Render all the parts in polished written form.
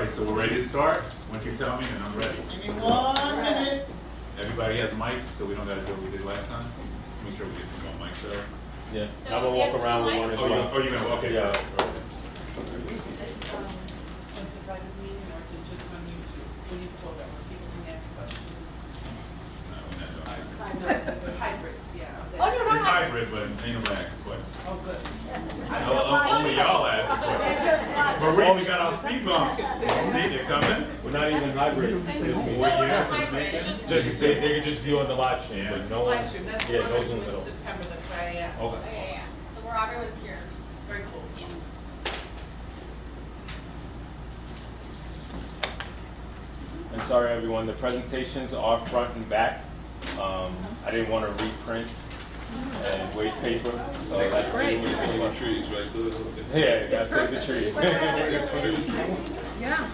right, so we're ready to start. Once you tell me, and I'm ready. Give me 1 minute. Everybody has mics, so we don't gotta do what we did last time. Make sure we get some more mics there. Yes, So I'm gonna we have walk around with two one mics? as Oh, well. you're gonna, okay. Yeah. Simplified meeting, or is it just on YouTube? When you pull that, where people can ask questions? No, we're not doing hybrid. Hybrid, yeah. I was Oh, you're It's not. hybrid, but ain't nobody asking questions. Oh, good. Only y'all asking questions. Marie, we got our speed bumps. See, they're coming. We're not even hybrid. Excuse me. No, we're not hybrid, Just they can just view on the live stream, but no one. Live stream, that's Yeah, what no we're Zoom doing at in all. September, that's why I asked. Okay. Yeah. So we're everyone's here. Very cool. Yeah. And sorry everyone, the presentations are front and back. I didn't want to reprint and waste paper, so that's great. The trees, right? Yeah, you gotta save the trees. Yeah.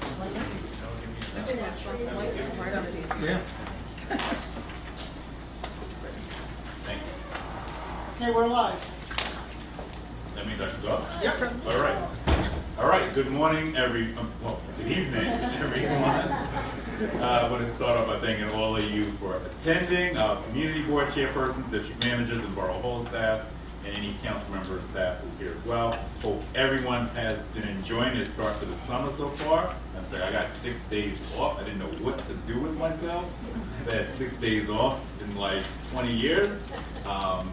Thank you. Okay, we're live. That means I can go? Yep. All right. All right, good morning, well, good evening, everyone. I want to start off by thanking all of you for attending, community board chairpersons, district managers, and borough hall staff, and any council member staff who's here as well. Hope everyone has been enjoying the start to the summer so far. In fact, I got 6 days off. I didn't know what to do with myself. I've had 6 days off in like 20 years, but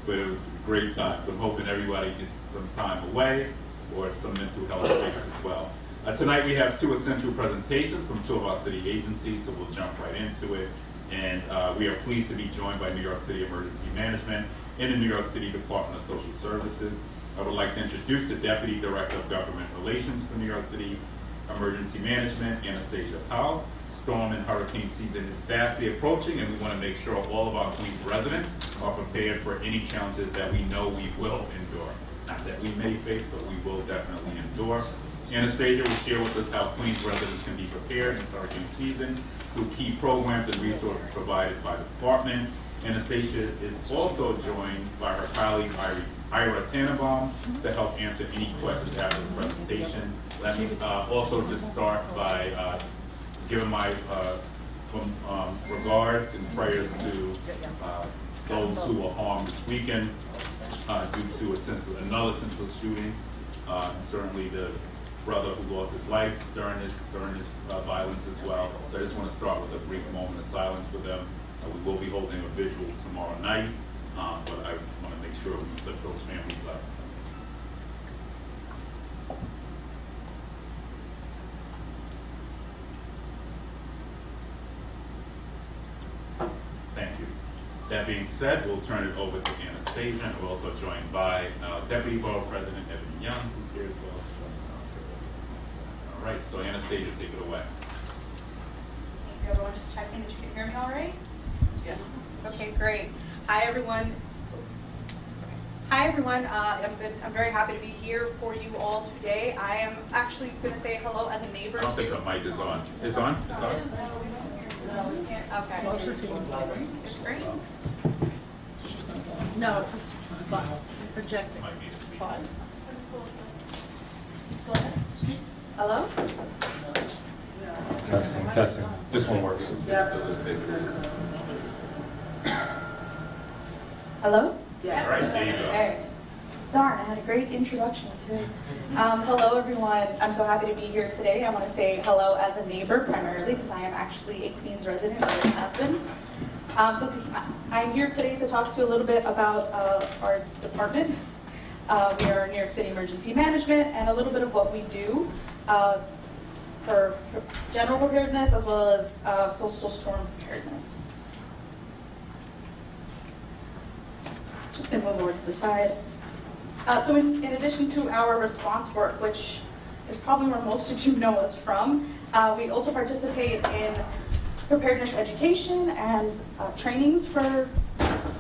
it was a great time. So I'm hoping everybody gets some time away or some mental health breaks as well. Tonight we have two essential presentations from two of our city agencies, so we'll jump right into it. And we are pleased to be joined by New York City Emergency Management and the New York City Department of Social Services. I would like to introduce the Deputy Director of Government Relations for New York City Emergency Management, Anastasia Powell. Storm and hurricane season is fastly approaching, and we want to make sure all of our Queens residents are prepared for any challenges that we know we will endure. Not that we may face, but we will definitely endure. Anastasia will share with us how Queens residents can be prepared in hurricane season through key programs and resources provided by the department. Anastasia is also joined by her colleague Ira Tannenbaum to help answer any questions after the presentation. Let me also just start by giving my regards and prayers to those who were harmed this weekend due to another senseless shooting. Certainly the brother who lost his life during this violence as well. So I just want to start with a brief moment of silence for them. We will be holding a vigil tomorrow night, but I want to make sure we lift those families up. Thank you. That being said, we'll turn it over to Anastasia, and we're also joined by Deputy Borough President Evan Young, who's here as well. All right, so Anastasia, take it away. Thank you, everyone. Just checking that you can hear me all right? Yes. Okay, great. Hi, everyone. Hi, everyone. I'm good. I'm very happy to be here for you all today. I am actually going to say hello as a neighbor. I don't think her mic is on. It's on? It's on? No, we can't. Okay. It's great. No, it's just projecting. Might need to speak. Hello? Testing. This one works. Hello? All right, there you go. Hey. Darn, I had a great introduction too. Hello, everyone. I'm so happy to be here today. I want to say hello as a neighbor primarily because I am actually a Queens resident, or have been. I'm here today to talk to you a little bit about our department. We are New York City Emergency Management, and a little bit of what we do for general preparedness as well as coastal storm preparedness. Just gonna move over to the side. So in addition to our response work, which is probably where most of you know us from, we also participate in preparedness education and trainings for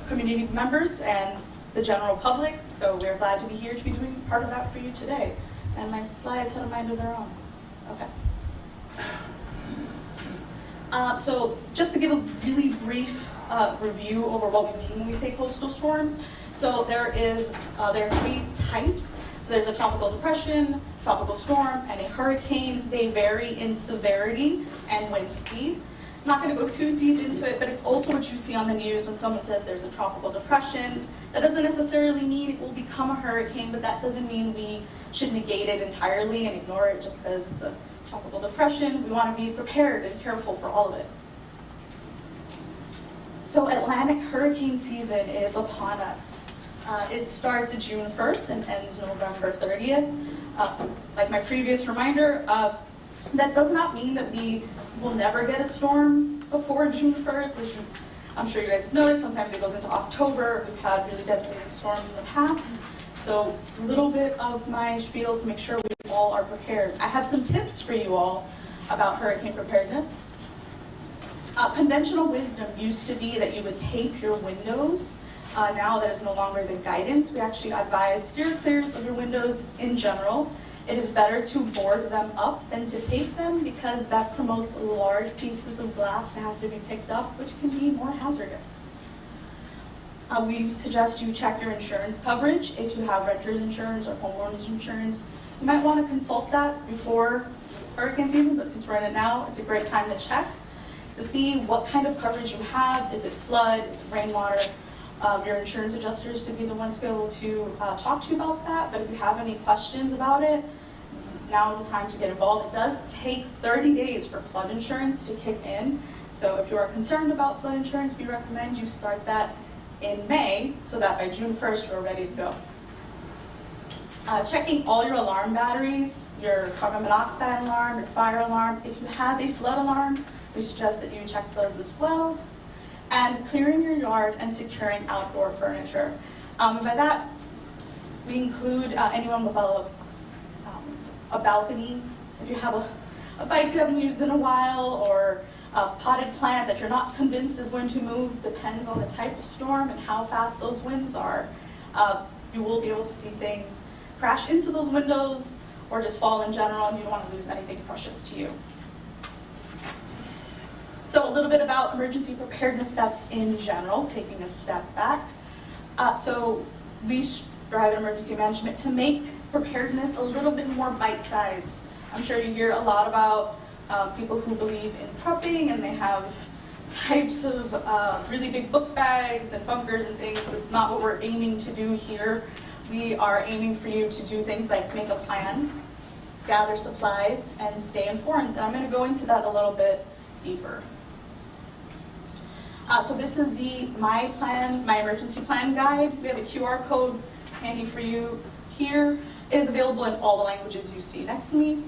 community members and the general public. So we're glad to be here to be doing part of that for you today. And my slides had a mind of their own. Okay. So just to give a really brief review over what we mean when we say coastal storms. So there are three types. So there's a tropical depression, tropical storm, and a hurricane. They vary in severity and wind speed. I'm not going to go too deep into it, but it's also what you see on the news when someone says there's a tropical depression. That doesn't necessarily mean it will become a hurricane, but that doesn't mean we should negate it entirely and ignore it just because it's a tropical depression. We want to be prepared and careful for all of it. So Atlantic hurricane season is upon us. It starts June 1st and ends November 30th. Like my previous reminder, that does not mean that we will never get a storm before June 1st. As I'm sure you guys have noticed, sometimes it goes into October. We've had really devastating storms in the past. So a little bit of my spiel to make sure we all are prepared. I have some tips for you all about hurricane preparedness. Conventional wisdom used to be that you would tape your windows. Now that is no longer the guidance. We actually advise steer clears of your windows in general. It is better to board them up than to tape them because that promotes large pieces of glass to have to be picked up, which can be more hazardous. We suggest you check your insurance coverage. If you have renter's insurance or homeowner's insurance, you might want to consult that before hurricane season, but since we're in it now, it's a great time to check to see what kind of coverage you have. Is it flood? Is it rainwater? Your insurance adjusters should be the ones to be able to talk to you about that, but if you have any questions about it, now is the time to get involved. It does take 30 days for flood insurance to kick in, so if you are concerned about flood insurance, we recommend you start that in May so that by June 1st you're ready to go. Checking all your alarm batteries, your carbon monoxide alarm, your fire alarm. If you have a flood alarm, we suggest that you check those as well. And clearing your yard and securing outdoor furniture. By that, we include anyone with a balcony. If you have a bike you haven't used in a while, or a potted plant that you're not convinced is going to move, depends on the type of storm and how fast those winds are. You will be able to see things crash into those windows or just fall in general, and you don't want to lose anything precious to you. So a little bit about emergency preparedness steps in general, taking a step back. So we strive at Emergency Management to make preparedness a little bit more bite-sized. I'm sure you hear a lot about people who believe in prepping, and they have types of really big book bags and bunkers and things. This is not what we're aiming to do here. We are aiming for you to do things like make a plan, gather supplies, and stay informed. And I'm going to go into that a little bit deeper. So this is the My Emergency Plan guide. We have a QR code handy for you here. It is available in all the languages you see next to me.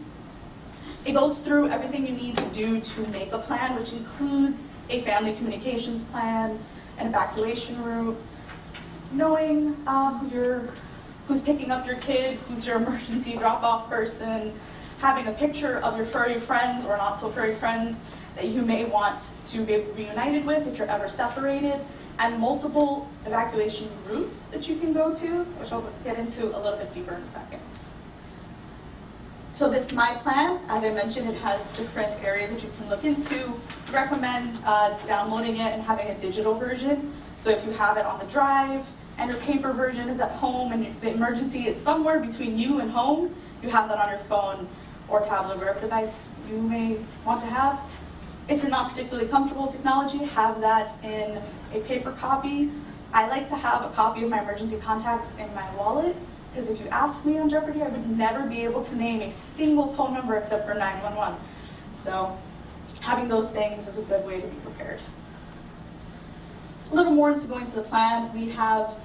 It goes through everything you need to do to make a plan, which includes a family communications plan, an evacuation route, knowing who's picking up your kid, who's your emergency drop-off person, having a picture of your furry friends or not so furry friends that you may want to be reunited with if you're ever separated, and multiple evacuation routes that you can go to, which I'll get into a little bit deeper in a second. So this My Plan, as I mentioned, it has different areas that you can look into. We recommend downloading it and having a digital version. So if you have it on the drive and your paper version is at home and the emergency is somewhere between you and home, you have that on your phone or tablet, whatever device you may want to have. If you're not particularly comfortable with technology, have that in a paper copy. I like to have a copy of my emergency contacts in my wallet, because if you asked me on Jeopardy, I would never be able to name a single phone number except for 911. So having those things is a good way to be prepared. A little more into going to the plan, we have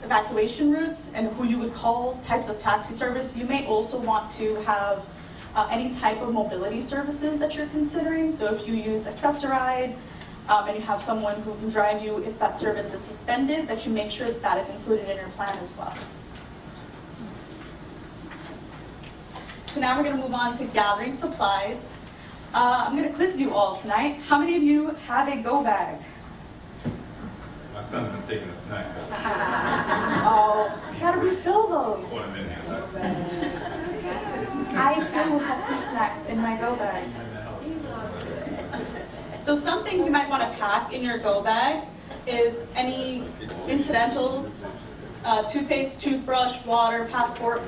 evacuation routes and who you would call, types of taxi service. You may also want to have any type of mobility services that you're considering. So if you use Access-a-Ride and you have someone who can drive you if that service is suspended, that you make sure that that is included in your plan as well. So now we're going to move on to gathering supplies. I'm going to quiz you all tonight. How many of you have a go bag? My son's been taking the snacks out. Oh, you gotta refill those. Put them in here. I too have fruit snacks in my go bag. So some things you might want to pack in your go bag is any incidentals toothpaste, toothbrush, water, passport.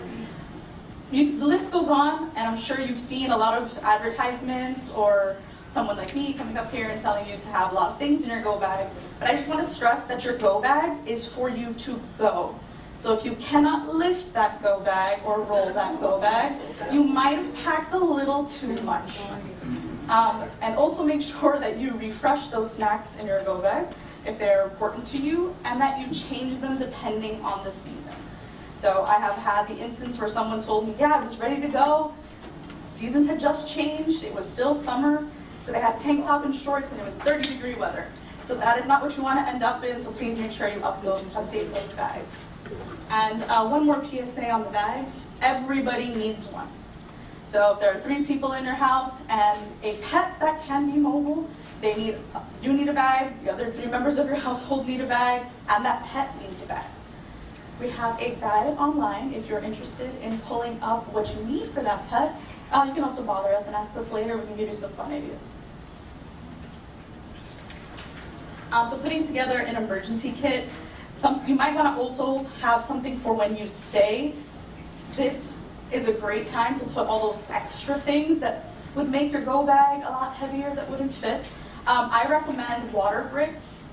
The list goes on, and I'm sure you've seen a lot of advertisements or someone like me coming up here and telling you to have a lot of things in your go bag. But I just want to stress that your go bag is for you to go. So if you cannot lift that go bag or roll that go bag, you might have packed a little too much. And also make sure that you refresh those snacks in your go bag if they're important to you, and that you change them depending on the season. So I have had the instance where someone told me, yeah, I was ready to go. Seasons had just changed, it was still summer, so they had tank top and shorts and it was 30-degree weather. So that is not what you want to end up in, so please make sure you update those bags. And one more PSA on the bags, everybody needs one. So if there are 3 people in your house and a pet that can be mobile, you need a bag, the other 3 members of your household need a bag, and that pet needs a bag. We have a guide online if you're interested in pulling up what you need for that pet. You can also bother us and ask us later, we can give you some fun ideas. So putting together an emergency kit, you might want to also have something for when you stay. This is a great time to put all those extra things that would make your go bag a lot heavier that wouldn't fit. I recommend water bricks.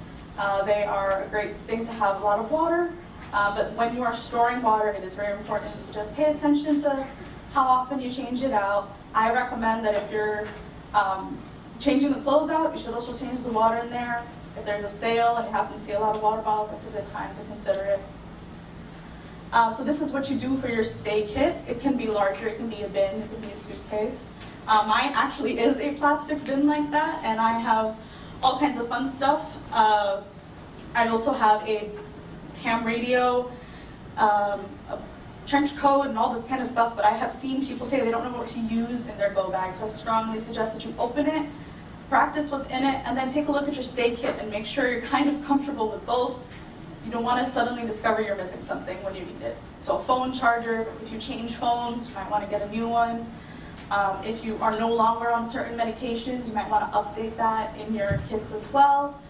They are a great thing to have a lot of water, but when you are storing water, it is very important to just pay attention to how often you change it out. I recommend that if you're changing the clothes out, you should also change the water in there. If there's a sale and you happen to see a lot of water bottles, that's a good time to consider it. So this is what you do for your stay kit. It can be larger, it can be a bin, it can be a suitcase. Mine actually is a plastic bin like that, and I have all kinds of fun stuff. I also have a ham radio, a trench coat, and all this kind of stuff, but I have seen people say they don't know what to use in their go bag, so I strongly suggest that you open it, practice what's in it, and then take a look at your stay kit and make sure you're kind of comfortable with both. You don't want to suddenly discover you're missing something when you need it. So a phone charger, if you change phones, you might want to get a new one. If you are no longer on certain medications, you might want to update that in your kits as well.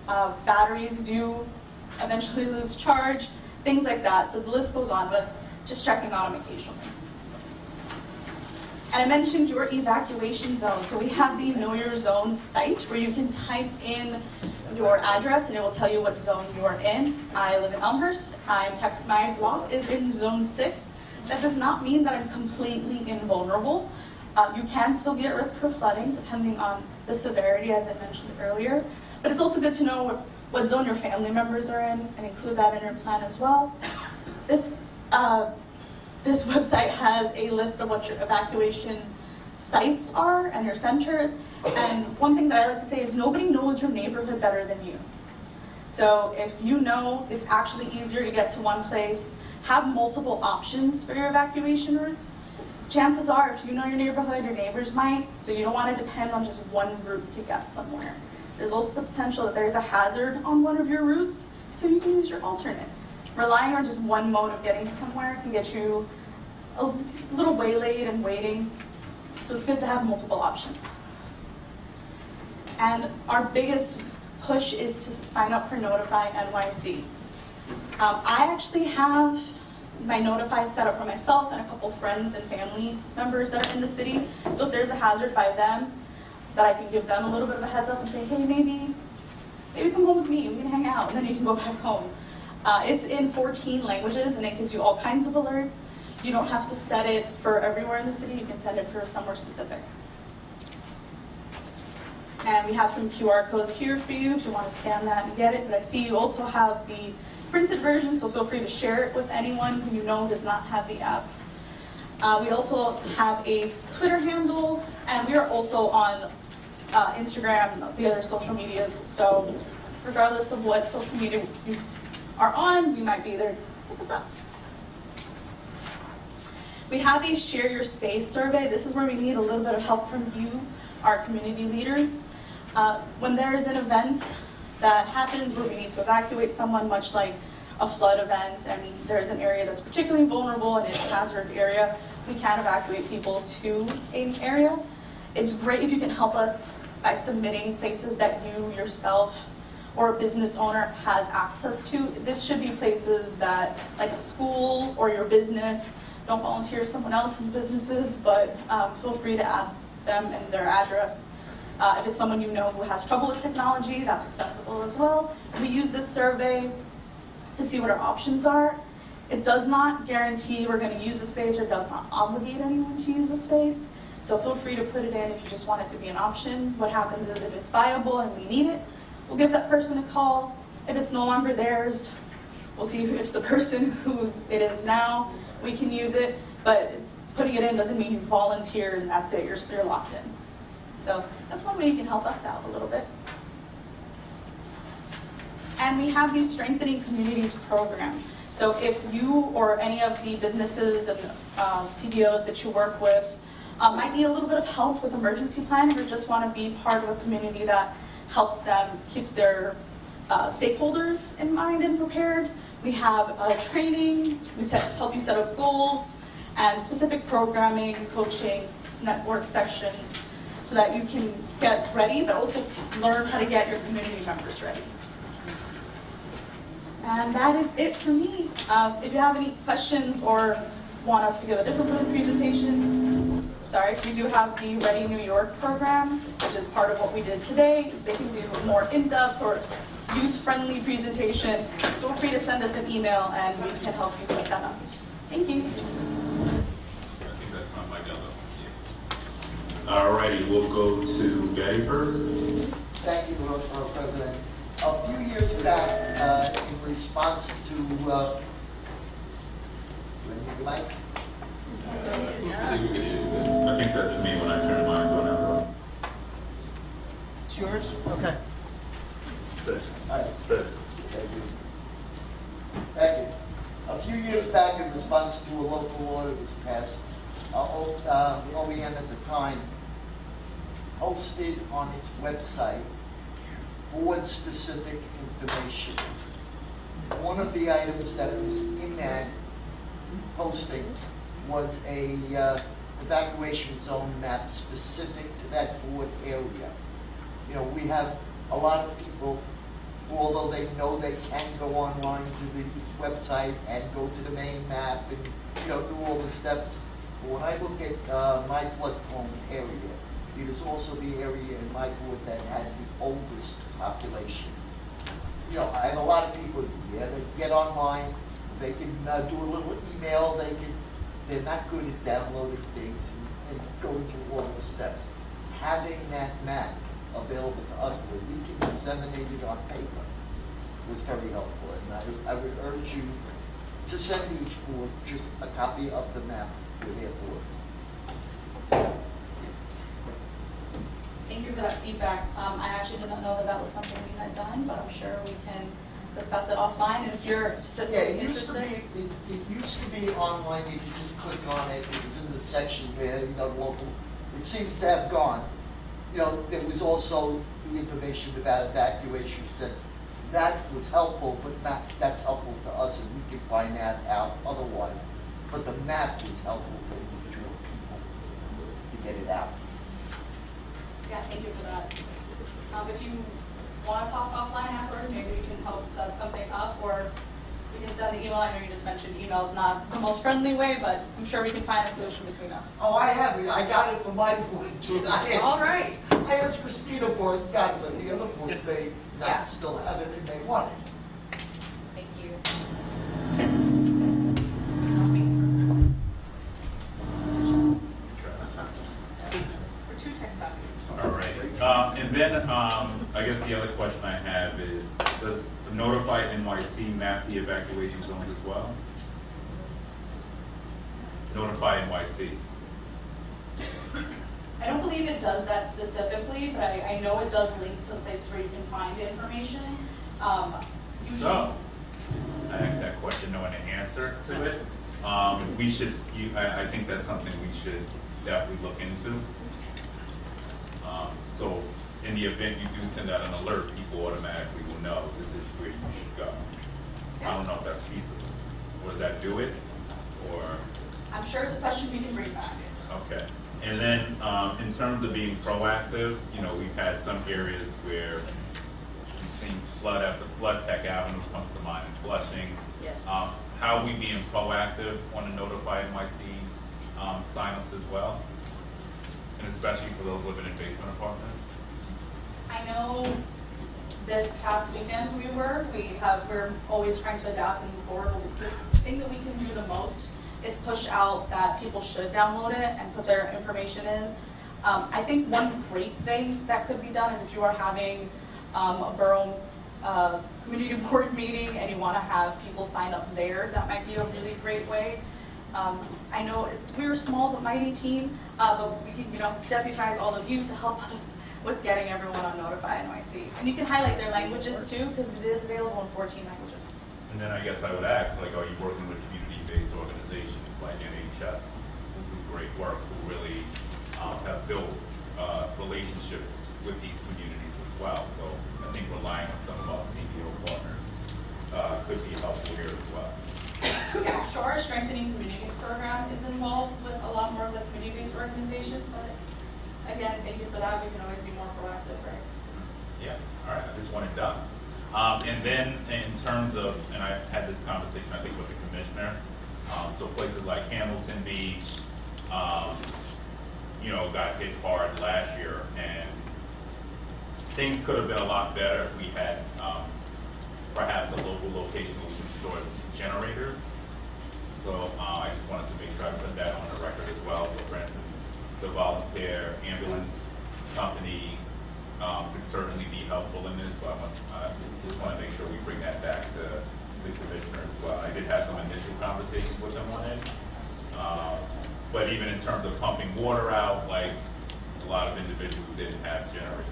Batteries do eventually lose charge, things like that. So the list goes on, but just checking on them occasionally. And I mentioned your evacuation zone. So we have the Know Your Zone site where you can type in your address and it will tell you what zone you are in. I live in Elmhurst. My block is in zone 6. That does not mean that I'm completely invulnerable. You can still be at risk for flooding depending on the severity, as I mentioned earlier. But it's also good to know what zone your family members are in and include that in your plan as well. This website has a list of what your evacuation sites are and your centers. And one thing that I like to say is nobody knows your neighborhood better than you. So if you know it's actually easier to get to one place, have multiple options for your evacuation routes. Chances are, if you know your neighborhood, your neighbors might, so you don't want to depend on just one route to get somewhere. There's also the potential that there's a hazard on one of your routes, so you can use your alternate. Relying on just one mode of getting somewhere can get you a little waylaid and waiting, so it's good to have multiple options. And our biggest push is to sign up for Notify NYC. I actually have my Notify set up for myself and a couple friends and family members that are in the city, so if there's a hazard by them, that I can give them a little bit of a heads up and say, hey, maybe come home with me, we can hang out, and then you can go back home. It's in 14 languages, and it gives you all kinds of alerts. You don't have to set it for everywhere in the city, you can set it for somewhere specific. And we have some QR codes here for you if you want to scan that and get it, but I see you also have the printed version, so feel free to share it with anyone who you know does not have the app. We also have a Twitter handle, and we are also on Instagram and the other social medias, so regardless of what social media you are on, we might be there. Look us up. We have a Share Your Space survey. This is where we need a little bit of help from you, our community leaders. When there is an event that happens where we need to evacuate someone, much like a flood event, and there's an area that's particularly vulnerable and is a hazard area, we can evacuate people to an area. It's great if you can help us by submitting places that you yourself or a business owner has access to. This should be places that, like a school or your business, don't volunteer someone else's businesses, but feel free to add them and their address. If it's someone you know who has trouble with technology, that's acceptable as well. We use this survey to see what our options are. It does not guarantee we're going to use a space or does not obligate anyone to use a space. So feel free to put it in if you just want it to be an option. What happens is if it's viable and we need it, we'll give that person a call. If it's no longer theirs, we'll see if the person whose it is now, we can use it. But putting it in doesn't mean you volunteer and that's it, you're locked in. So that's one way you can help us out a little bit. And we have these Strengthening Communities program. So if you or any of the businesses and CBOs that you work with might need a little bit of help with emergency planning or just want to be part of a community that helps them keep their stakeholders in mind and prepared, we have training, we help you set up goals, and specific programming, coaching, network sections, so that you can get ready, but also learn how to get your community members ready. And that is it for me. If you have any questions or want us to give a different presentation, sorry, we do have the Ready New York program, which is part of what we did today. They can do a more in-depth or youth-friendly presentation. Feel free to send us an email and we can help you set that up. Thank you. I think that's my mic. Alrighty, we'll go to Betty first. Thank you, President. A few years back, in response to, do I need the mic? I think that's me when I turn mine on out. It's yours? Okay. All right. Thank you. Thank you. A few years back, in response to a local law that was passed, the OEM at the time posted on its website board-specific information. One of the items that was in that posting was a evacuation zone map specific to that board area. You know, we have a lot of people who, although they know they can go online to the website and go to the main map and, you know, do all the steps, but when I look at my flood-prone area, it is also the area in my board that has the oldest population. You know, I have a lot of people, yeah, they get online, they can do a little email, they're not good at downloading things and going through all the steps. Having that map available to us where we can disseminate it on paper was very helpful. And I would urge you to send each board just a copy of the map for their board. Thank you for that feedback. I actually did not know that that was something we had done, but I'm sure we can discuss it offline. And if you're specifically interested. It used to be online, you could just click on it, it was in the section where, you know, local, it seems to have gone. You know, there was also the information about evacuation centers. That was helpful, but not, that's helpful to us and we can find that out otherwise. But the map was helpful to individual people to get it out. Yeah, thank you for that. If you want to talk offline afterwards, maybe we can help set something up, or we can send the email. I know you just mentioned email is not the most friendly way, but I'm sure we can find a solution between us. Oh, I have it. I got it from my board too. All right. I asked Christina for it, got it, but the other boards may not Yeah. still have it and they want it. Thank you. We're too tech savvy. All right. And then I guess the other question I have is, does Notify NYC map the evacuation zones as well? Notify NYC. I don't believe it does that specifically, but I know it does link to the places where you can find information. So, I asked that question knowing the answer to it. We should, I think that's something we should definitely look into. So in the event you do send out an alert, people automatically will know this is where you should go. I don't know if that's feasible. Or does that do it? Or? I'm sure it's a question we can bring back. Okay. And then in terms of being proactive, you know, we've had some areas where seen flood after flood. Peck Avenue comes to mind in Flushing. Yes. How are we being proactive on the Notify NYC signups as well? And especially for those living in basement apartments? I know this past weekend we're always trying to adapt and move forward. The thing that we can do the most is push out that people should download it and put their information in. I think one great thing that could be done is if you are having a borough community board meeting and you want to have people sign up there, that might be a really great way. I know we're a small but mighty team, but we can deputize all of you to help us with getting everyone on Notify NYC. And you can highlight their languages too, because it is available in 14 languages. And then I guess I would ask, like, are you working with community-based organizations like NHS, who do great work, who really have built relationships with these communities as well? So I think relying on some of our CBO partners could be helpful here as well. Yeah, sure, our Strengthening Communities program is involved with a lot more of the community-based organizations, but again, thank you for that. We can always be more proactive, right? Yeah, all right, I just want it done. And then in terms of, and I had this conversation, I think, with the commissioner, so places like Hamilton Beach, got hit hard last year, and things could have been a lot better if we had perhaps a local location where we can store generators. So I just wanted to make sure I put that on the record as well. So for instance, the volunteer ambulance company could certainly be helpful in this. So I just want to make sure we bring that back to the commissioner as well. I did have some initial conversations with them on it. But even in terms of pumping water out, like a lot of individuals didn't have generators.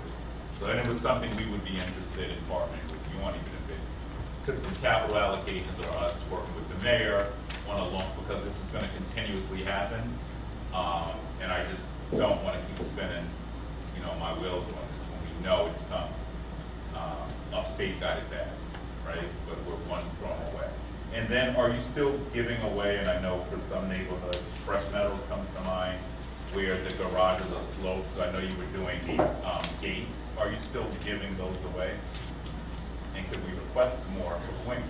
So then it was something we would be interested in partnering with you on, even if it took some capital allocations or us working with the mayor on a loan, because this is going to continuously happen. And I just don't want to keep spinning, my wheels on this when we know it's coming. Upstate got it bad, right? But we're one thrown away. And then are you still giving away, and I know for some neighborhoods, Fresh Meadows comes to mind, where the garages are sloped, so I know you were doing the gates. Are you still giving those away? And could we request more for Queens?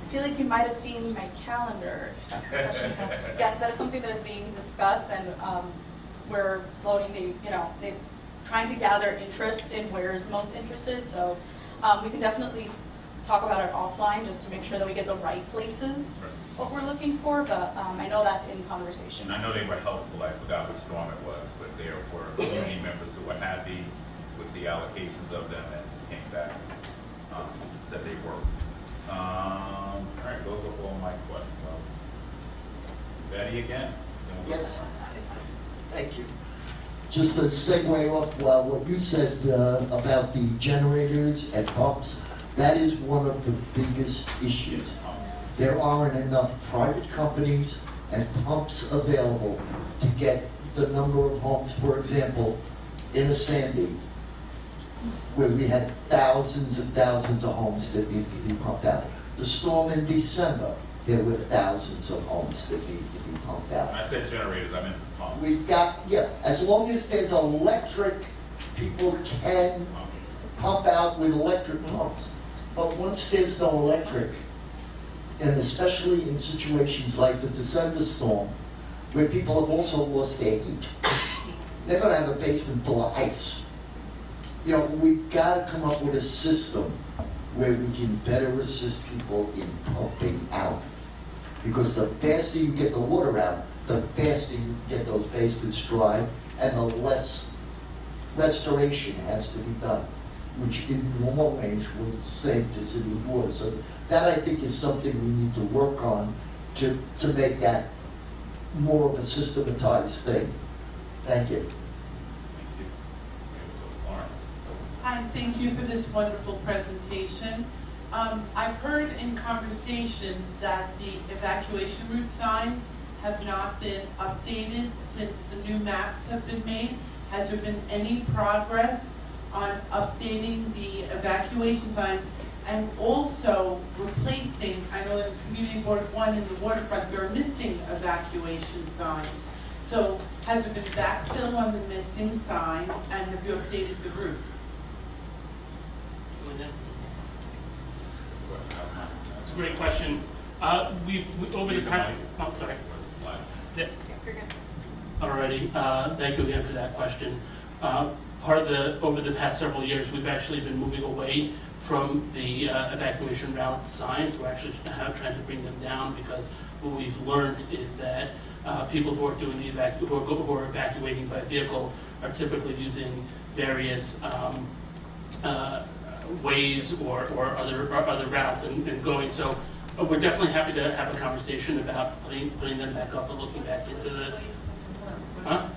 I feel like you might have seen my calendar, if that's the question. Yes, that is something that is being discussed, and we're floating they're trying to gather interest in where is most interested. So we can definitely talk about it offline just to make sure that we get the right places, what we're looking for, but I know that's in conversation. I know they were helpful. I forgot which storm it was, but there were community members who were happy with the allocations of them and came back, said they worked. All right, those are all my questions. Betty again. Yes, thank you. Just to segue off what you said about the generators and pumps, that is one of the biggest issues. There aren't enough private companies and pumps available to get the number of homes. For example, in a Sandy, where we had thousands and thousands of homes that needed to be pumped out. The storm in December, there were thousands of homes that needed to be pumped out. I said generators, I meant pumps. We've got, as long as there's electric, people can pump out with electric pumps. But once there's no electric, and especially in situations like the December storm, where people have also lost their heat, they're gonna have a basement full of ice. We've gotta come up with a system where we can better assist people in pumping out. Because the faster you get the water out, the faster you get those basements dry, and the less restoration has to be done, which in the long range will save the city water. So that, I think, is something we need to work on to make that more of a systematized thing. Thank you. Thank you. Lawrence. Hi, thank you for this wonderful presentation. I've heard in conversations that the evacuation route signs have not been updated since the new maps have been made. Has there been any progress on updating the evacuation signs and also replacing, I know in Community Board 1 in the waterfront, there are missing evacuation signs. So has there been backfill on the missing sign, and have you updated the routes? It's a great question. We've over the past. Oh, sorry. Yeah. Alrighty. Thank you again for that question. Over the past several years, we've actually been moving away from the evacuation route signs. We're actually trying to bring them down because what we've learned is that people who are doing the who are evacuating by vehicle are typically using various ways or other routes and going. So we're definitely happy to have a conversation about putting them back up and looking back into the. Huh?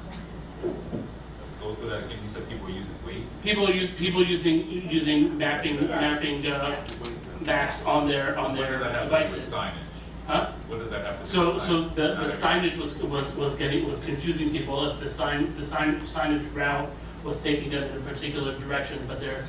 Go through that again. You said people are using weight. People using mapping maps on their devices. Huh? What does that have to do So with the signage was confusing people. If the signage route was taking them in a particular direction, but their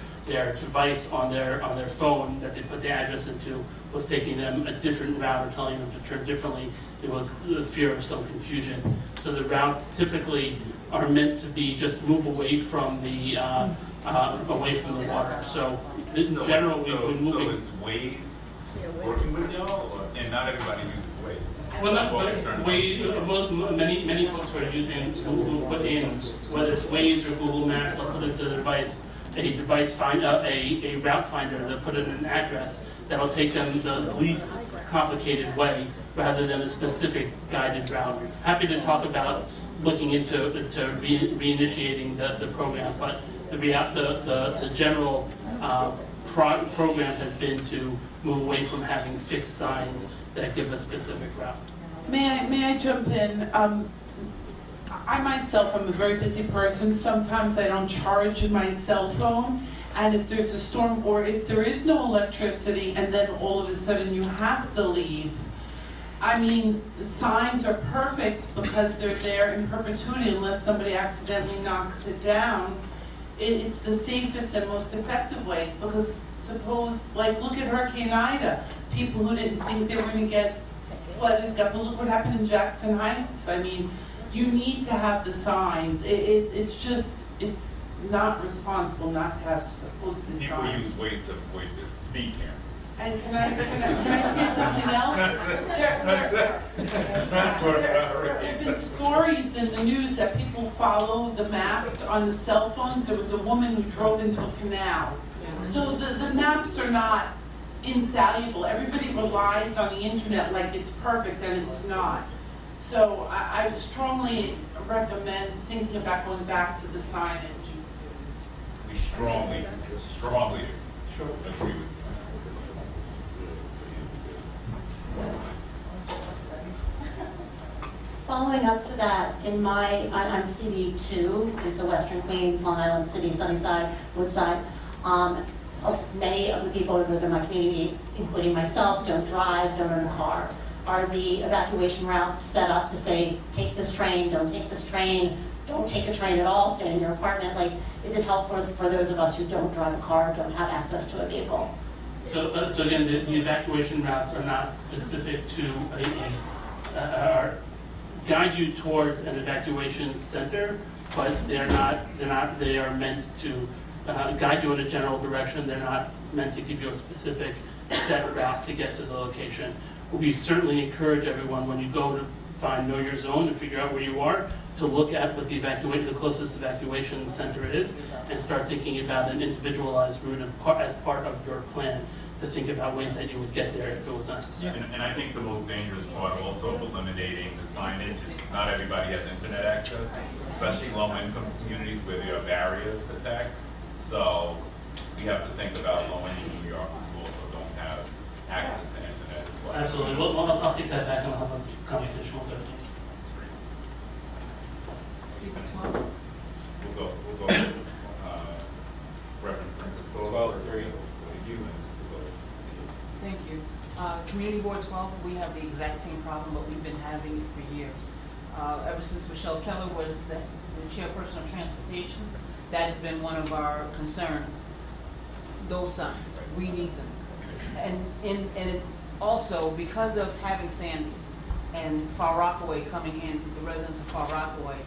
device on their phone that they put the address into was taking them a different route or telling them to turn differently, there was the fear of some confusion. So the routes typically are meant to be just move away from the water. So in general, we've been moving. So is Waze working with y'all, and not everybody uses Waze? Well, not many folks are using who put in, whether it's Waze or Google Maps, they'll put into the device a route finder to put in an address that'll take them the least complicated way rather than a specific guided route. Happy to talk about looking into reinitiating the program, but the general program has been to move away from having fixed signs that give a specific route. May I jump in? I myself am a very busy person. Sometimes I don't charge my cell phone, and if there's a storm or if there is no electricity and then all of a sudden you have to leave, I mean, the signs are perfect because they're there in perpetuity unless somebody accidentally knocks it down. It's the safest and most effective way, because suppose, like, look at Hurricane Ida. People who didn't think they were going to get flooded, but look what happened in Jackson Heights. I mean, you need to have the signs. It's not responsible not to have posted People signs. use Waze to avoid the speed cameras. And can I say something else? There have been stories in the news that people follow the maps on the cell phones. There was a woman who drove into a canal. So the maps are not invaluable. Everybody relies on the internet like it's perfect, and it's not. So I strongly recommend thinking about going back to the signage. We strongly agree with you. Following up to that, I'm CV2, and so Western Queens, Long Island City, Sunnyside, Woodside. Many of the people who live in my community, including myself, don't drive, don't own a car. Are the evacuation routes set up to say, take this train, don't take this train, don't take a train at all, stay in your apartment? Like, is it helpful for those of us who don't drive a car, don't have access to a vehicle? So again, the evacuation routes are not specific to guide you towards an evacuation center, but they are meant to guide you in a general direction. They're not meant to give you a specific set route to get to the location. We certainly encourage everyone, when you go to know your zone and figure out where you are, to look at what the closest evacuation center is and start thinking about an individualized route as part of your plan, to think about ways that you would get there if it was necessary. And I think the most dangerous part also of eliminating the signage is not everybody has internet access, especially low-income communities where there are barriers to tech. So we have to think about low-income New Yorkers who also don't have access to internet as well. Absolutely. Well, I'll take that back and I'll have a conversation with them. We'll go. Reverend Princess Cole. 12-3. Thank you. Community Board 12, we have the exact same problem, but we've been having it for years. Ever since Michelle Keller was the chairperson of transportation, that has been one of our concerns. Those signs, we need them. And also, because of having Sandy and Far Rockaway coming in, the residents of Far Rockaway,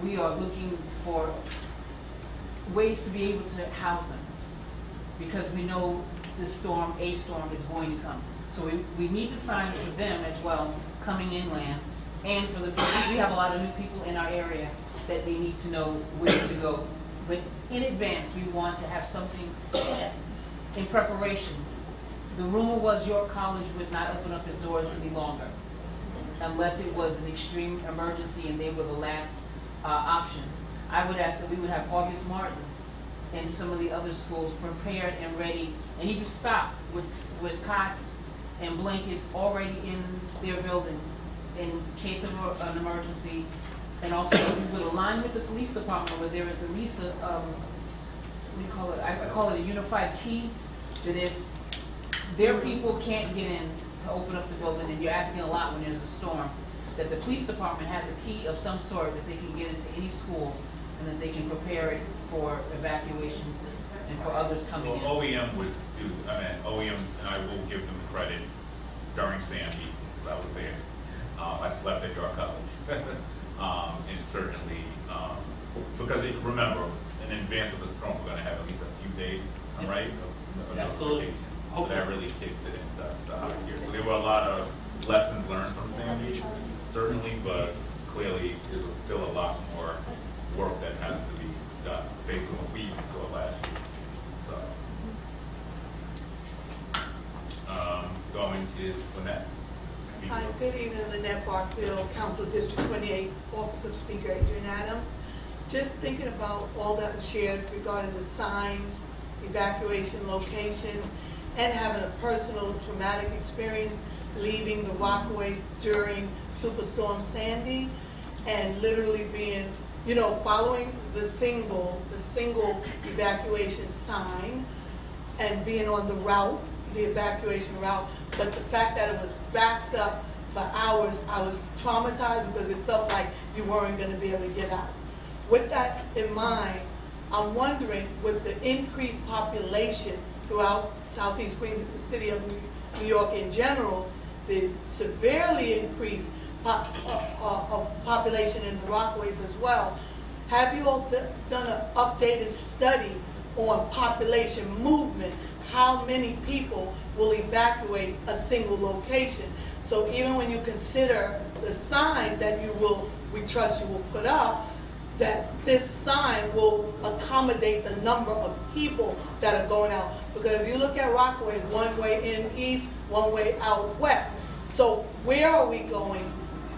we are looking for ways to be able to house them. because we know this storm, a storm, is going to come. So we need the signs for them as well, coming inland, and for the, we have a lot of new people in our area that they need to know where to go. But in advance, we want to have something in preparation. The rumor was York College would not open up its doors any longer, unless it was an extreme emergency and they were the last option. I would ask that we would have August Martin and some of the other schools prepared and ready, and even stocked with cots and blankets already in their buildings in case of an emergency. And also we would align with the police department where there is at least a, what do you call it? I call it a unified key, that if their people can't get in to open up the building, and you're asking a lot when there's a storm, that the police department has a key of some sort that they can get into any school and that they can prepare it for evacuation and for others coming in. Well, OEM would do, OEM, and I will give them credit, during Sandy, because I was there. I slept at York College. And certainly, because remember, in advance of the storm, we're going to have at least a few days, all right? Of Absolutely. So that really kicks it into high gear. So there were a lot of lessons learned from Sandy, certainly, but clearly there's still a lot more work that has to be done based on what we even saw last year. So, going to Lynette. Hi, good evening, Lynette Barfield, Council District 28, Office of Speaker Adrian Adams. Just thinking about all that was shared regarding the signs, evacuation locations, and having a personal traumatic experience leaving the Rockaways during Superstorm Sandy, and literally being, you know, following the single evacuation sign and being on the route, the evacuation route, but the fact that it was backed up for hours, I was traumatized because it felt like you weren't going to be able to get out. With that in mind, I'm wondering, with the increased population throughout Southeast Queens, the city of New York in general, the severely increased population in the Rockaways as well, have you all done an updated study on population movement? How many people will evacuate a single location? So even when you consider the signs that we trust you will put up, that this sign will accommodate the number of people that are going out. Because if you look at Rockaway, it's one way in east, one way out west. So where are we going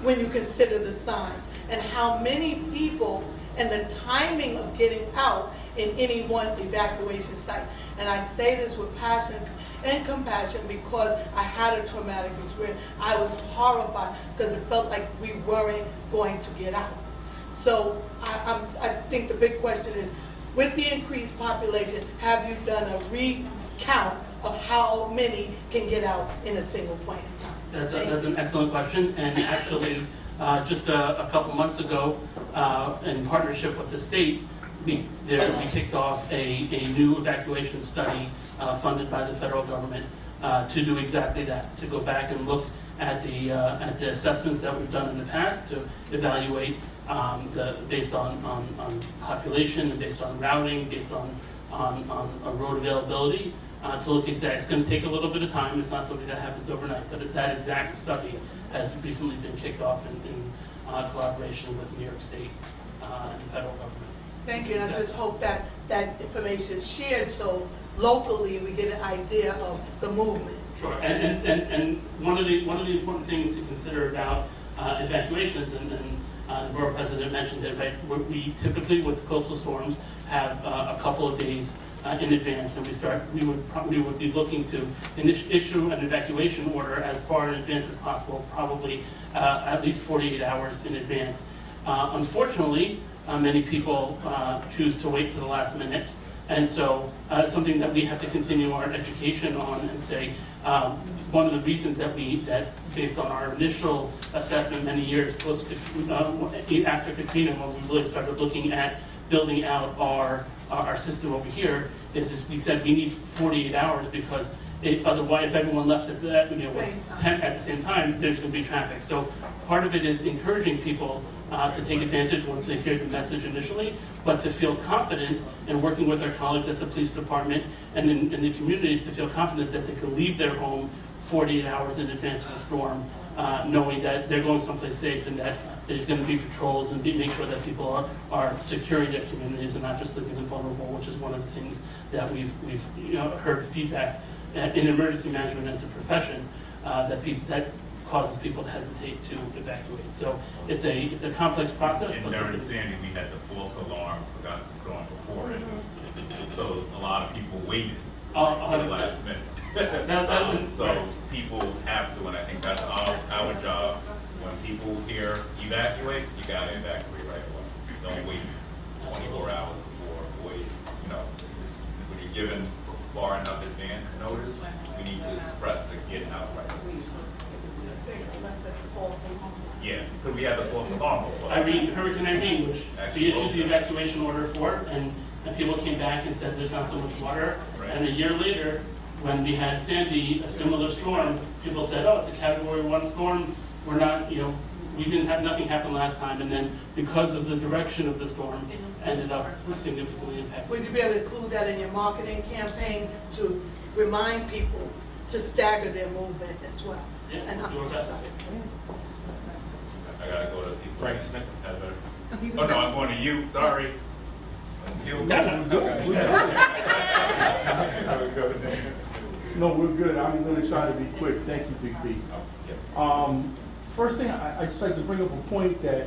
when you consider the signs? And how many people and the timing of getting out in any one evacuation site? And I say this with passion and compassion because I had a traumatic experience. I was horrified because it felt like we weren't going to get out. So I think the big question is, with the increased population, have you done a recount of how many can get out in a single point in time? That's an excellent question, and actually, just a couple months ago, in partnership with the state, we kicked off a new evacuation study funded by the federal government to do exactly that, to go back and look at the assessments that we've done in the past to evaluate based on population, based on routing, based on road availability, to look exact. It's going to take a little bit of time. It's not something that happens overnight, but that exact study has recently been kicked off in collaboration with New York State and the federal government. Thank you, and I just hope that that information is shared so locally we get an idea of the movement. Sure, and one of the important things to consider about evacuations, and the borough president mentioned it, right? We typically, with coastal storms, have a couple of days in advance, and we would be looking to issue an evacuation order as far in advance as possible, probably at least 48 hours in advance. Unfortunately, many people choose to wait to the last minute, and so it's something that we have to continue our education on and say, one of the reasons that based on our initial assessment many years after Katrina, when we really started looking at building out our system over here, is we said we need 48 hours because Otherwise, if everyone left at that, Same time. 10 at the same time, there's going to be traffic. So part of it is encouraging people to take advantage once they hear the message initially, but to feel confident and working with our colleagues at the police department and in the communities to feel confident that they can leave their home 48 hours in advance of a storm, knowing that they're going someplace safe and that there's going to be patrols and make sure that people are securing their communities and not just leaving them vulnerable, which is one of the things that we've heard feedback in emergency management as a profession that causes people to hesitate to evacuate. So it's a complex process. And but during something- Sandy, we had the false alarm, forgot the storm before it. So a lot of people waited Oh, to the 100%. last minute. So right. people have to, and I think that's our job. When people hear evacuate, you gotta evacuate right away. Don't wait 24 hours before, wait, when you're given far enough advance notice, we need to express to get out right away. Yeah, because we had the false alarm before. Hurricane Irene, which Actually, we issued the okay. evacuation order for, and people came back and said there's not so much water. Right. And a year later, when we had Sandy, a similar storm, people said, oh, it's a Category 1 storm. We're not, we didn't have, nothing happen last time. And then because of the direction of the storm, ended up significantly impacted. Would you be able to include that in your marketing campaign to remind people to stagger their movement as well? Yeah, And do our best. I gotta go to people. Frank Smith. Oh, no, I'm going to you, sorry. No, we're good. I'm going to try to be quick. Thank you, Big B. Yes. First thing, I'd just like to bring up a point that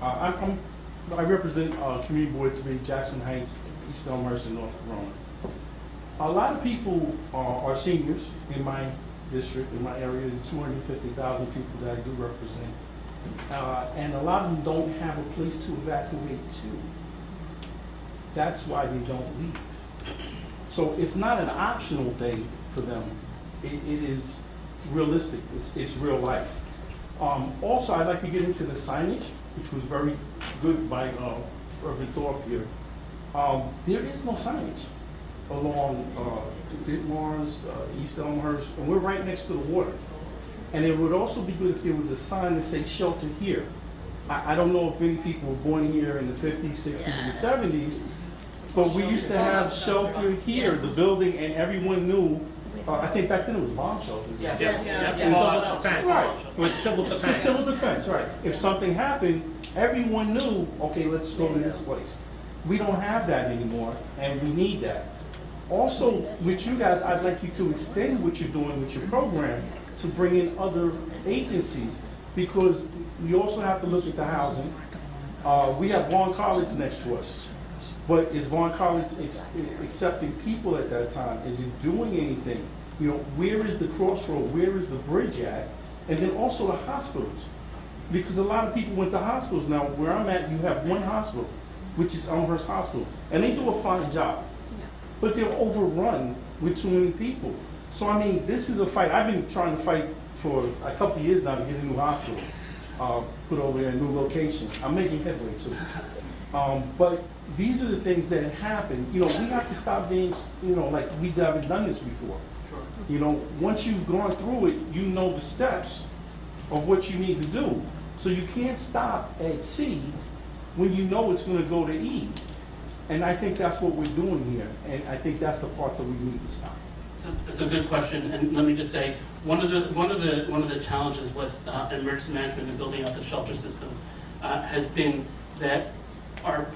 I represent Community Board 3, Jackson Heights, East Elmhurst, and North Corona. A lot of people are seniors in my district, in my area. There's 250,000 people that I do represent. And a lot of them don't have a place to evacuate to. That's why they don't leave. So it's not an optional thing for them. It is realistic. It's real life. Also, I'd like to get into the signage, which was very good by Reverend Thorpe here. There is no signage along Ditmars, East Elmhurst, and we're right next to the water. And it would also be good if there was a sign that says shelter here. I don't know if many people were born here in the 50s, 60s, and 70s, but we used to have shelter here, the building, and everyone knew. I think back then it was bomb shelters. Yes. Civil defense. Right. It was civil defense. Civil defense, right. If something happened, everyone knew, okay, let's go to this place. We don't have that anymore, and we need that. Also, with you guys, I'd like you to extend what you're doing with your program to bring in other agencies, because we also have to look at the housing. We have Vaughn College next to us. But is Vaughn College accepting people at that time? Is it doing anything? Where is the crossroad? Where is the bridge at? And then also the hospitals. Because a lot of people went to hospitals. Now, where I'm at, you have one hospital, which is Elmhurst Hospital. And they do a fine job. But they're overrun with too many people. So, I mean, this is a fight. I've been trying to fight for a couple of years now to get a new hospital put over there, a new location. I'm making headway, too. But these are the things that happen. We have to stop being, like we haven't done this before. Sure. Once you've gone through it, you know the steps of what you need to do. So you can't stop at C when you know it's going to go to E. And I think that's what we're doing here. And I think that's the part that we need to stop. So it's a good question, and let me just say, one of the challenges with emergency management and building out the shelter system has been that our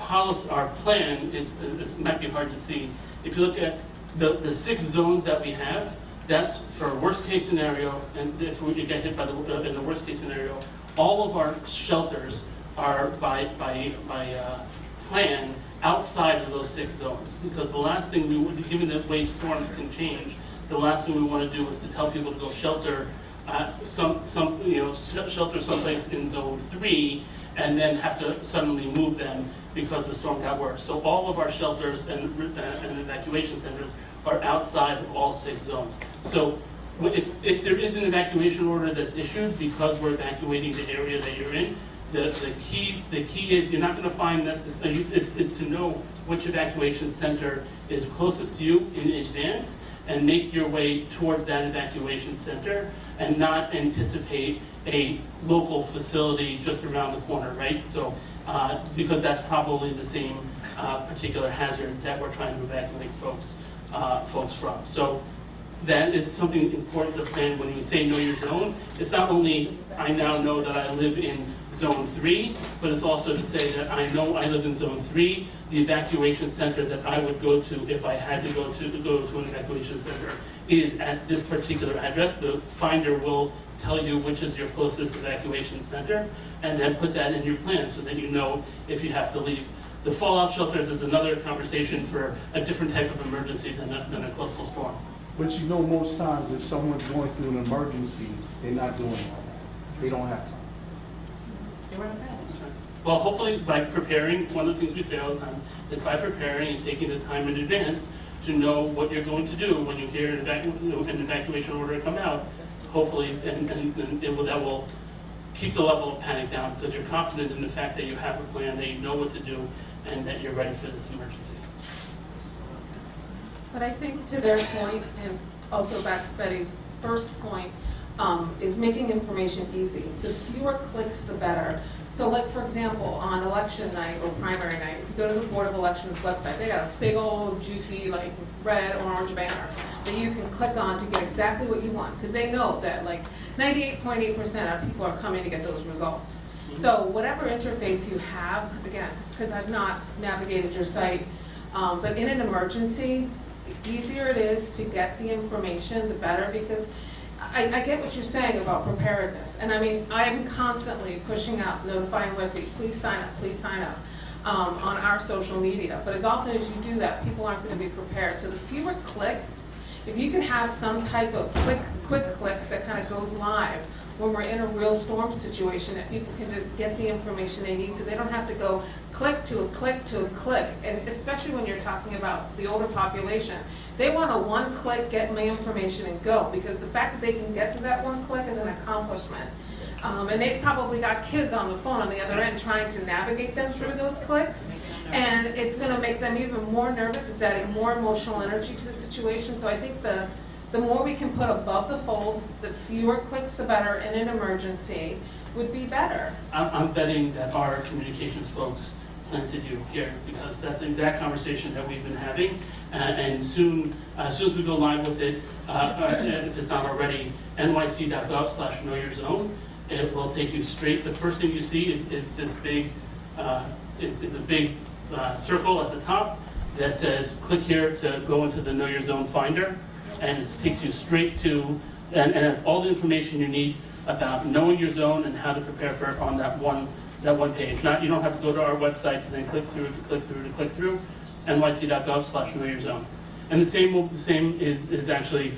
plan is might be hard to see. If you look at the 6 zones that we have, that's for a worst case scenario, and if we get hit in the worst case scenario, all of our shelters are by plan outside of those 6 zones, because the last thing we would, given the way storms can change, the last thing we want to do is to tell people to go shelter shelter someplace in zone 3 and then have to suddenly move them because the storm got worse. So all of our shelters and evacuation centers are outside of all 6 zones. So if there is an evacuation order that's issued because we're evacuating the area that you're in, the key is you're not going to find necessarily is to know which evacuation center is closest to you in advance and make your way towards that evacuation center and not anticipate a local facility just around the corner, right? So, because that's probably the same particular hazard that we're trying to evacuate folks from. So that is something important to plan when you say know your zone. It's not only I now know that I live in zone 3, but it's also to say that I know I live in zone 3. The evacuation center that I would go to if I had to go to an evacuation center is at this particular address. The finder will tell you which is your closest evacuation center, and then put that in your plan so that you know if you have to leave. The fallout shelters is another conversation for a different type of emergency than a coastal storm. But you know, most times if someone's going through an emergency, they're not doing all that. They don't have time. Well, hopefully by preparing, one of the things we say all the time is by preparing and taking the time in advance to know what you're going to do when you hear an evacuation order come out. Hopefully, and that will keep the level of panic down because you're confident in the fact that you have a plan, that you know what to do, and that you're ready for this emergency. But I think to their point, and also back to Betty's first point, is making information easy. The fewer clicks, the better. So like, for example, on election night or primary night, if you go to the Board of Elections website, they got a big old juicy like red, orange banner that you can click on to get exactly what you want, because they know that like 98.8% of people are coming to get those results. So whatever interface you have, again, because I've not navigated your site, but in an emergency, the easier it is to get the information, the better, because I get what you're saying about preparedness. And I mean, I'm constantly pushing out, notifying Wesley, please sign up, on our social media. But as often as you do that, people aren't going to be prepared. So the fewer clicks, if you can have some type of quick clicks that kind of goes live when we're in a real storm situation, that people can just get the information they need so they don't have to go click to a click to a click. And especially when you're talking about the older population, they want a one-click, get my information and go, because the fact that they can get to that one click is an accomplishment. And they've probably got kids on the phone on the other end trying to navigate them through those clicks. And it's going to make them even more nervous. It's adding more emotional energy to the situation. So I think the more we can put above the fold, the fewer clicks, the better in an emergency would be better. I'm betting that our communications folks plan to do here, because that's the exact conversation that we've been having. And soon, as soon as we go live with it, if it's not already, nyc.gov/knowyourzone, it will take you straight. The first thing you see is this big, is a big circle at the top that says, click here to go into the Know Your Zone Finder, and it takes you straight to, and has all the information you need about knowing your zone and how to prepare for it on that one page. You don't have to go to our website to then click through, nyc.gov/knowyourzone. And the same is actually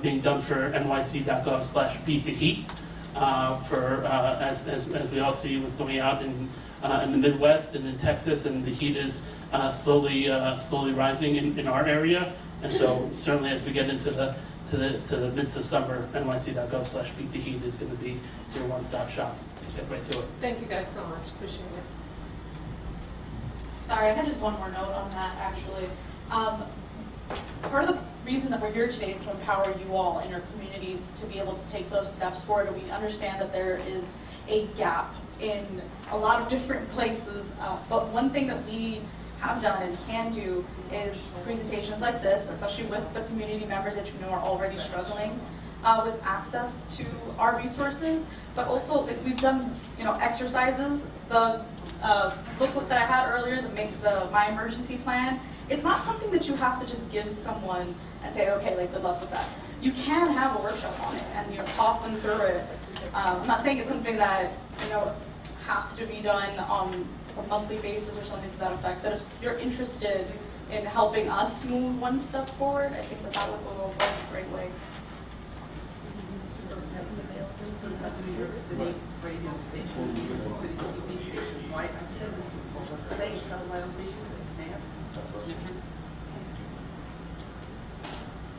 being done for nyc.gov/beattheheat. As we all see what's going out in the Midwest and in Texas, and the heat is slowly rising in our area. And so certainly as we get into the midst of summer, nyc.gov/beattheheat is going to be your one-stop shop. Get right to it. Thank you guys so much. Appreciate it. Sorry, I had just one more note on that, actually. Part of the reason that we're here today is to empower you all in your communities to be able to take those steps forward. And we understand that there is a gap in a lot of different places, but one thing that we have done and can do is presentations like this, especially with the community members that you know are already struggling with access to our resources, but also we've done exercises. The booklet that I had earlier that makes my emergency plan, it's not something that you have to just give someone and say, okay, like good luck with that. You can have a workshop on it and talk them through it. I'm not saying it's something that has to be done on a monthly basis or something to that effect, but if you're interested in helping us move one step forward, I think that would go a great way. The New York City radio station, New York City TV station, right? I've said this before, but say why don't they use it? They have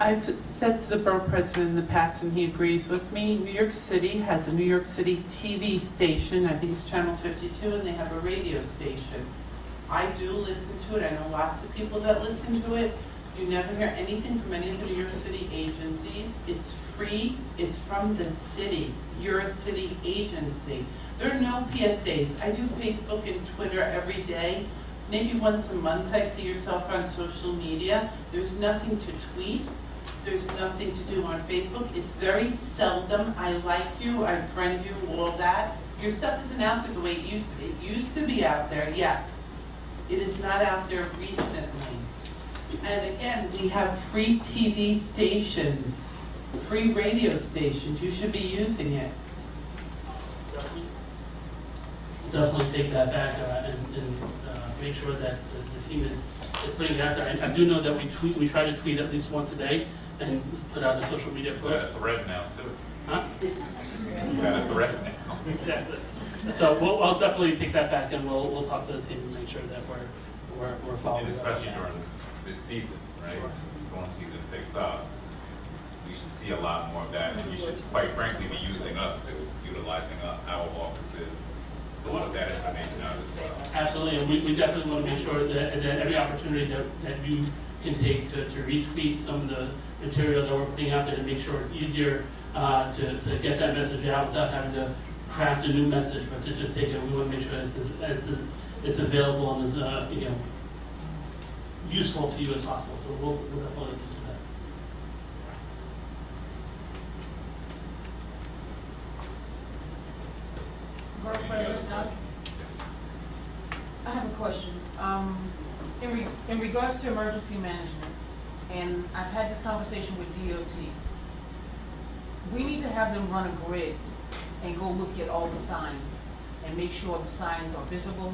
I've said to the borough president in the past, and he agrees with me, New York City has a New York City TV station, I think it's Channel 52, and they have a radio station. I do listen to it, I know lots of people that listen to it. You never hear anything from any of the New York City agencies. It's free, it's from the city. You're a city agency. There are no PSAs. I do Facebook and Twitter every day. Maybe once a month I see yourself on social media. There's nothing to tweet. There's nothing to do on Facebook. It's very seldom. I like you, I friend you, all that. Your stuff isn't out there the way it used to be. It used to be out there, yes. It is not out there recently. And again, we have free TV stations, free radio stations. You should be using it. Definitely take that back and make sure that the team is putting it out there. I do know that we try to tweet at least once a day and put out a social media post. Got a thread now too. Huh? You got a thread now. Exactly. So I'll definitely take that back and we'll talk to the team and make sure that we're following. And especially during this season, right? As storm season picks up, you should see a lot more of that, and you should, quite frankly, be using us to utilizing our offices to put that information out as well. Absolutely, and we definitely want to make sure that every opportunity that you can take to retweet some of the material that we're putting out there to make sure it's easier to get that message out without having to craft a new message, but to just take it. We want to make sure it's available and as useful to you as possible. So we'll definitely do that. Borough President Donovan? I have a question. In regards to emergency management, and I've had this conversation with DOT, we need to have them run a grid and go look at all the signs and make sure the signs are visible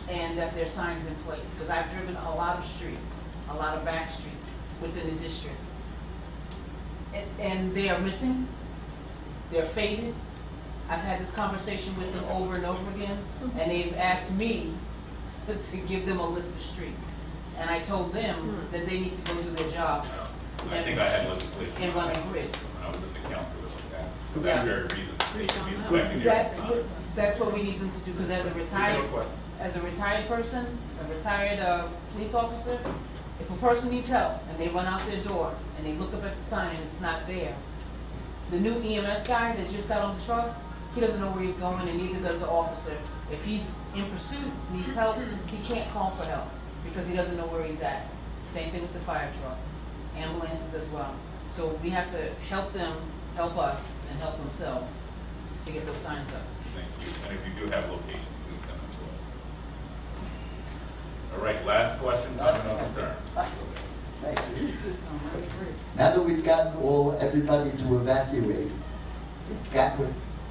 and that there are signs in place. Because I've driven a lot of streets, a lot of back streets within the district. And they are missing, they're faded. I've had this conversation with them over and over again, and they've asked me to give them a list of streets. And I told them that they need to go do their job. I think I had legislation and run a grid. when I was at the council like that. For that very reason, they should be inspecting That's what we need them to do, because as a retired person, a retired police officer, if a person needs help and they run out their door and they look up at the sign and it's not there, the new EMS guy that just got on the truck, he doesn't know where he's going, and neither does the officer. If he's in pursuit, needs help, he can't call for help because he doesn't know where he's at. Same thing with the fire truck, ambulances as well. So we have to help them, help us, and help themselves to get those signs up. Thank you. And if you do have locations, please send them to us. All right, last question, comment or concern? Thank you. Now that we've gotten everybody to evacuate,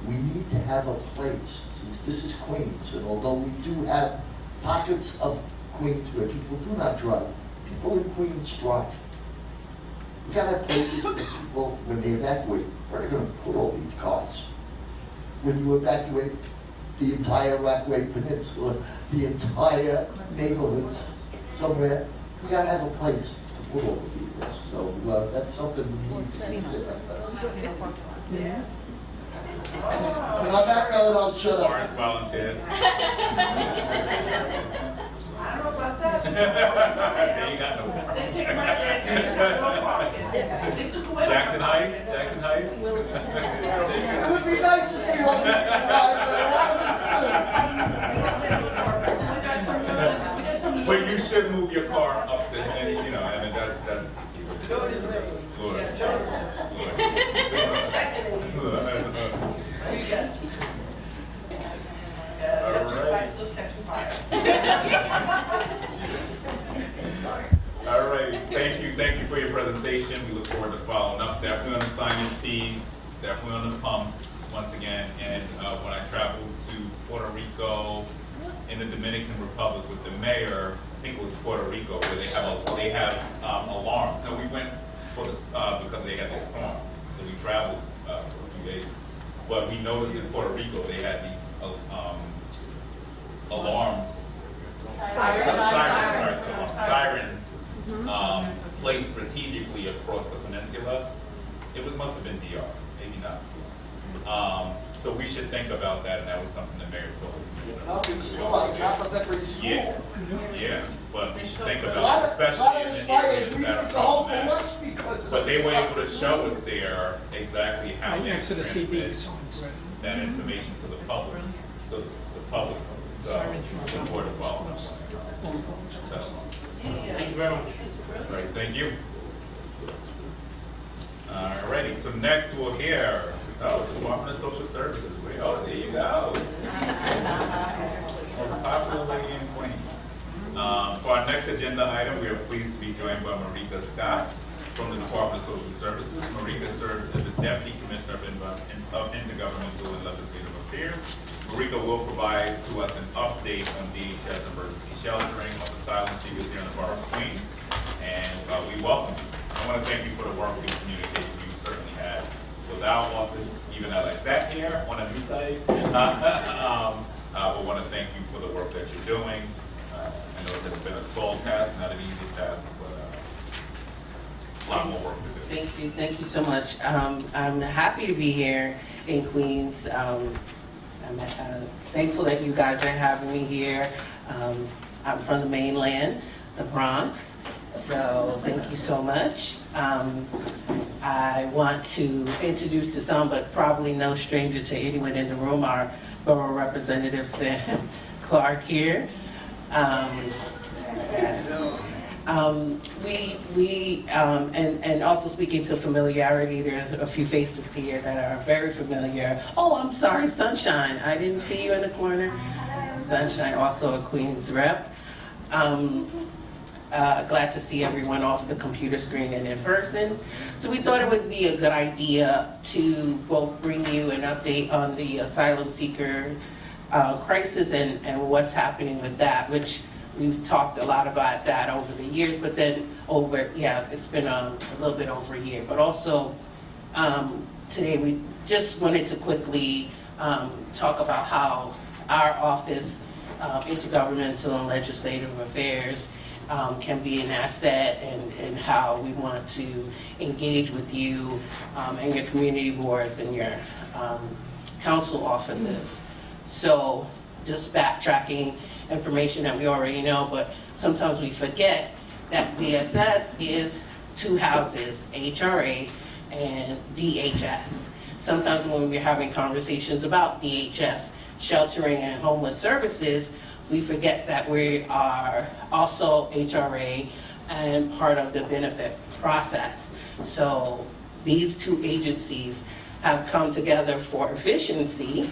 we need to have a place, since this is Queens, and although we do have pockets of Queens where people do not drive, people in Queens drive. We gotta have places where people, when they evacuate, where are they gonna put all these cars? When you evacuate the entire Rockaway Peninsula, the entire neighborhoods, somewhere, we gotta have a place to put all the vehicles. So that's something we need to consider. Yeah. On that note, I'll shut up. Lawrence volunteered. I don't know about that. They ain't got no warrant. They took my no parking. They took away. Jackson Heights, Jackson Heights. It would be nice if you all could drive, but a lot of us do. But you should move your car up this, and you know, and that's. All right, thank you for your presentation. We look forward to following up. Definitely on the signage piece, definitely on the pumps, once again. And when I traveled to Puerto Rico, in the Dominican Republic with the mayor, I think it was Puerto Rico, where they have alarms. No, we went for the because they had this storm, so we traveled for a few days. But we noticed in Puerto Rico they had these alarms, sirens placed strategically across think about that, and that was something the mayor told me. Elementary school, on top of every school. Yeah, but we should think A lot about, of especially in us the why areas we that used are to go home for problematic. lunch because of But they were able to stuff. show us there exactly how they Next to the transmit CDs. that information to the public, so the public, so the board of well. So, Thank you very much. right, thank you. Alrighty, so next we'll hear, Department of Social Services. Oh, there you go. Most popular lady in Queens. For our next agenda item, we are pleased to be joined by Marika Scott from the Department of Social Services. Marika serves as the Deputy Commissioner of Intergovernmental and Legislative Affairs. Marika will provide to us an update on DHS emergency sheltering of asylum seekers here in the Borough of Queens. And we welcome you. I want to thank you for the work and communication you certainly had with our office, even as I sat here on a new site. We want to thank you for the work that you're doing. I know it's been a tall task, not an easy task, but a lot more work to do. Thank you so much. I'm happy to be here in Queens. I'm thankful that you guys are having me here. I'm from the mainland, the Bronx, so thank you so much. I want to introduce to some, but probably no stranger to anyone in the room, our Borough Representative Sam Clark here. Yes. And also speaking to familiarity, there's a few faces here that are very familiar. Oh, I'm sorry, Sunshine. I didn't see you in the corner. Sunshine, also a Queens rep. Glad to see everyone off the computer screen and in person. So we thought it would be a good idea to both bring you an update on the asylum seeker crisis and what's happening with that, which we've talked a lot about that over the years, but then it's been a little bit over a year. But also, today we just wanted to quickly talk about how our office, Intergovernmental and Legislative Affairs, can be an asset, and how we want to engage with you and your community boards and your council offices. So just backtracking information that we already know, but sometimes we forget that DSS is two houses, HRA and DHS. Sometimes when we're having conversations about DHS, sheltering and homeless services, we forget that we are also HRA and part of the benefit process. So these two agencies have come together for efficiency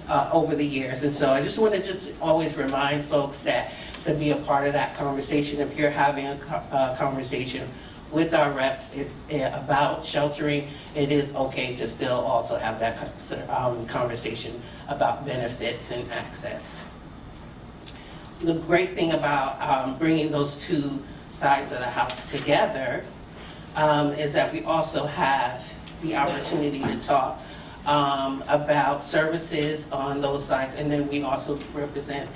over the years. And so I just want to always remind folks that to be a part of that conversation, if you're having a conversation with our reps about sheltering, it is okay to still also have that conversation about benefits and access. The great thing about bringing those two sides of the house together is that we also have the opportunity to talk about services on those sides, and then we also represent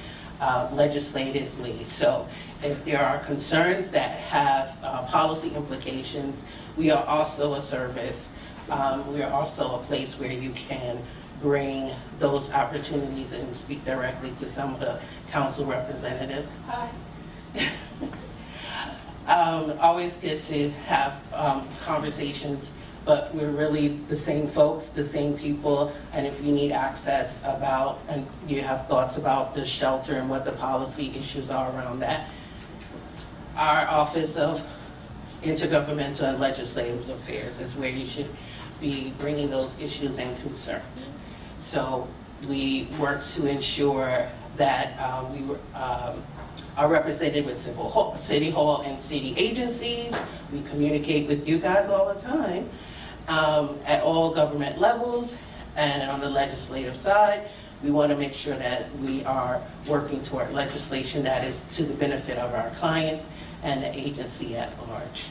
legislatively. So if there are concerns that have policy implications, we are also a service. We are also a place where you can bring those opportunities and speak directly to some of the council representatives. Hi. Always good to have conversations, but we're really the same folks, the same people, and if you need access about, and you have thoughts about the shelter and what the policy issues are around that, our Office of Intergovernmental and Legislative Affairs is where you should be bringing those issues and concerns. So we work to ensure that we are represented with City Hall and city agencies. We communicate with you guys all the time at all government levels, and on the legislative side, we want to make sure that we are working toward legislation that is to the benefit of our clients and the agency at large.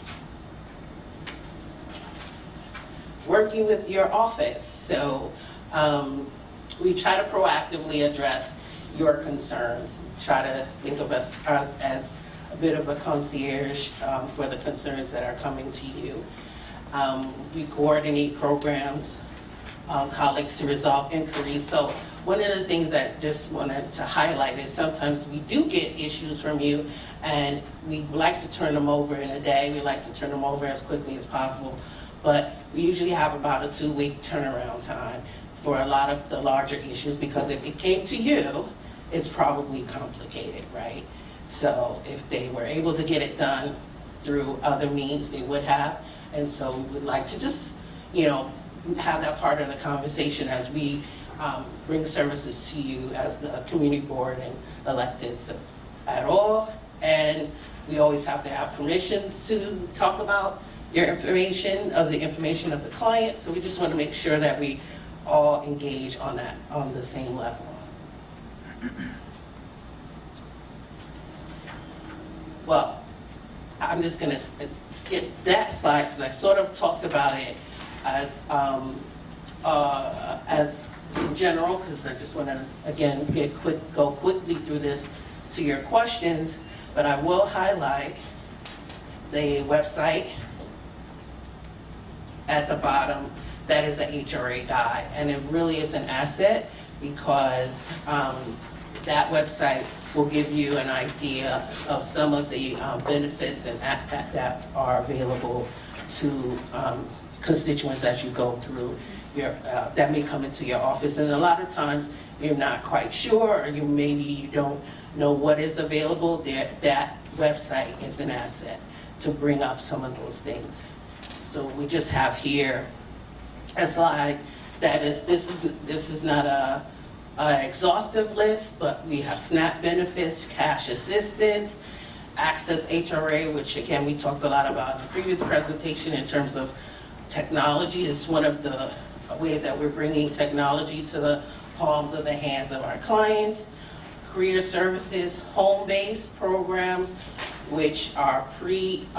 Working with your office. So we try to proactively address your concerns, try to think of us as a bit of a concierge for the concerns that are coming to you. We coordinate programs colleagues to resolve inquiries. So one of the things that just wanted to highlight is sometimes we do get issues from you, and we like to turn them over in a day. We like to turn them over as quickly as possible, but we usually have about a 2-week turnaround time for a lot of the larger issues, because if it came to you, it's probably complicated, right? So if they were able to get it done through other means, they would have. And so we would like to just, have that part of the conversation as we bring services to you as the community board and electeds at all. And we always have to have permission to talk about your information, of the information of the client. So we just want to make sure that we all engage on that, on the same level. Well, I'm just going to skip that slide because I sort of talked about it as in general, because I just want to again go quickly through this to your questions. But I will highlight the website at the bottom. That is an HRA guide, and it really is an asset because that website will give you an idea of some of the benefits and that are available to constituents as you go through your that may come into your office. And a lot of times you're not quite sure, or you don't know what is available. That website is an asset to bring up some of those things. So we just have here a slide that is, this is not an exhaustive list, but we have SNAP benefits, cash assistance, access HRA, which again we talked a lot about in the previous presentation in terms of technology. It's one of the ways that we're bringing technology to the palms of the hands of our clients. Career services, home-based programs, which are pre-eviction,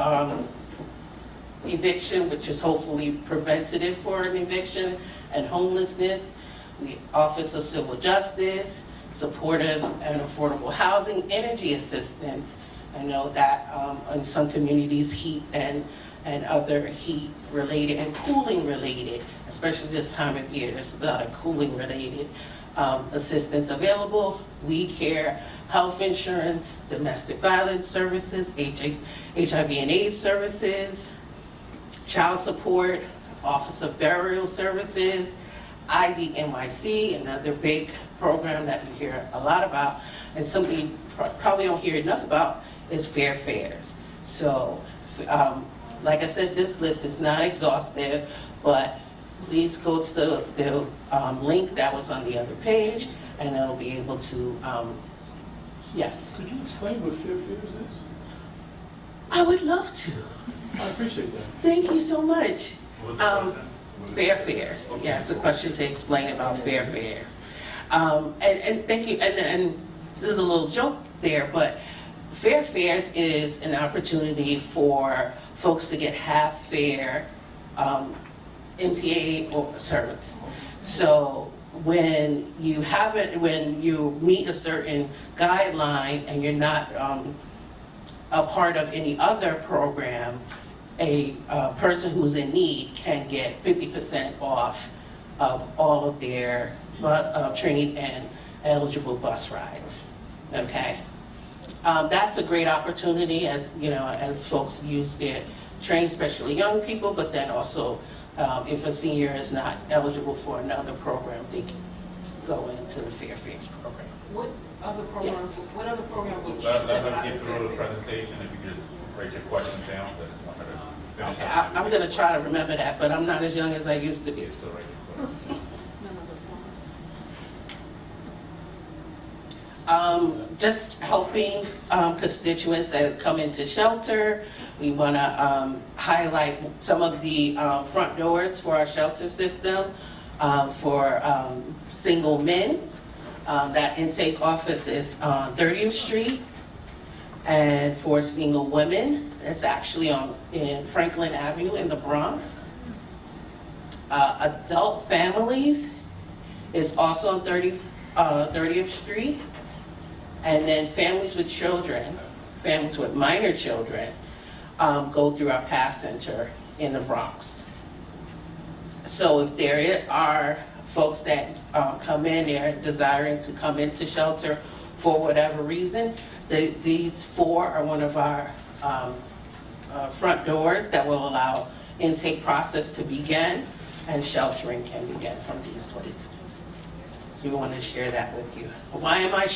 which is hopefully preventative for an eviction, and homelessness. The Office of Civil Justice, supportive and affordable housing, energy assistance. I know that in some communities, heat and other heat related and cooling related, especially this time of year, there's a lot of cooling related assistance available. We Care, health insurance, domestic violence services, HIV and AIDS services, child support, Office of Burial Services, ID NYC, another big program that you hear a lot about, and something you probably don't hear enough about is fair fares. So, like I said, this list is not exhaustive, but please go to the link that was on the other page, and it'll be able to, yes. Could you explain what fair fares is? I would love to. I appreciate that. Thank you so much. What was the question? Fair fares. Okay. Yeah, it's a question to explain about fair fares. And thank you, and there's a little joke there, but fair fares is an opportunity for folks to get half fare MTA or service. So when you meet a certain guideline and you're not a part of any other program, a person who's in need can get 50% off of all of their train and eligible bus rides. Okay, that's a great opportunity as as folks use their train, especially young people. But then also, if a senior is not eligible for another program, they can go into the Fair Fares program. What other programs? Yes. What other program would you? Let her get through the presentation. If you could just write your questions down, I just want her to finish. Okay, I'm going to try to remember that, but I'm not as young as I used to be. It's all right. Just helping constituents that come into shelter. We want to highlight some of the front doors for our shelter system for single men. That intake office is on 30th Street. And for single women, it's actually in Franklin Avenue in the Bronx. Adult families is also on 30th Street. And then families with children, families with minor children, go through our PATH Center in the Bronx. So if there are folks that come in, they're desiring to come into shelter for whatever reason, these 4 are one of our front doors that will allow intake process to begin, and sheltering can begin from these places. So we want to share that with you. Why am I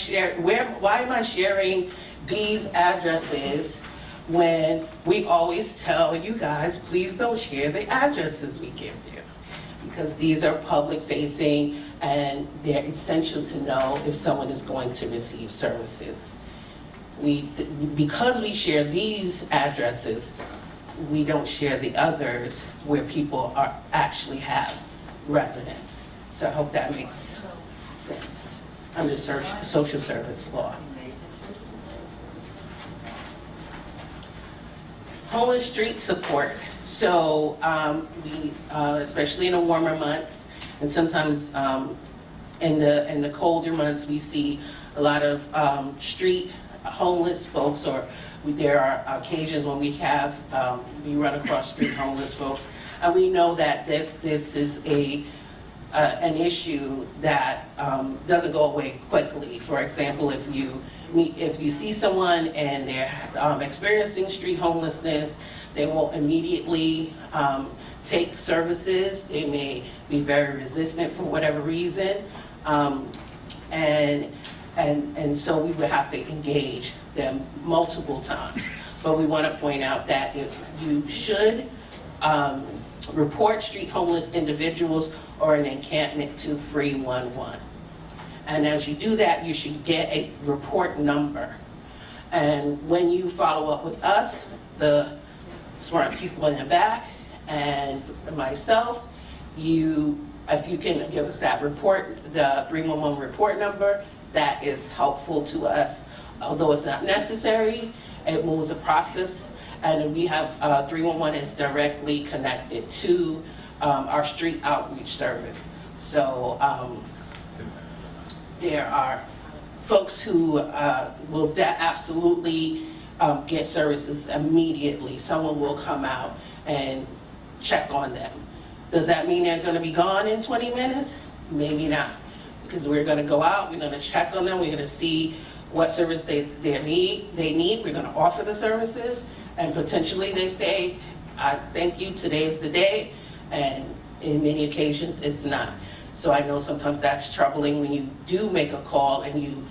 sharing these addresses when we always tell you guys, please don't share the addresses we give you? Because these are public facing and they're essential to know if someone is going to receive services. Because we share these addresses, we don't share the others where people actually have residence. So I hope that makes sense under social service law. Homeless street support. So we, especially in the warmer months, and sometimes in the colder months, we see a lot of street homeless folks, or there are occasions when we run across street homeless folks, and we know that this is an issue that doesn't go away quickly. For example, if you see someone and they're experiencing street homelessness, they won't immediately take services. They may be very resistant for whatever reason, and so we would have to engage them multiple times. But we want to point out that if you should report street homeless individuals or an encampment to 311. And as you do that, you should get a report number. And when you follow up with us, the smart people in the back and myself, if you can give us that report, the 311 report number, that is helpful to us. Although it's not necessary, it moves a process, and we have 311 is directly connected to our street outreach service. So there are folks who will absolutely get services immediately. Someone will come out and check on them. Does that mean they're going to be gone in 20 minutes? Maybe not, because we're going to go out, we're going to check on them, we're going to see what service they need. We're going to offer the services, and potentially they say, I thank you, today's the day, and in many occasions it's not. So I know sometimes that's troubling when you do make a call and you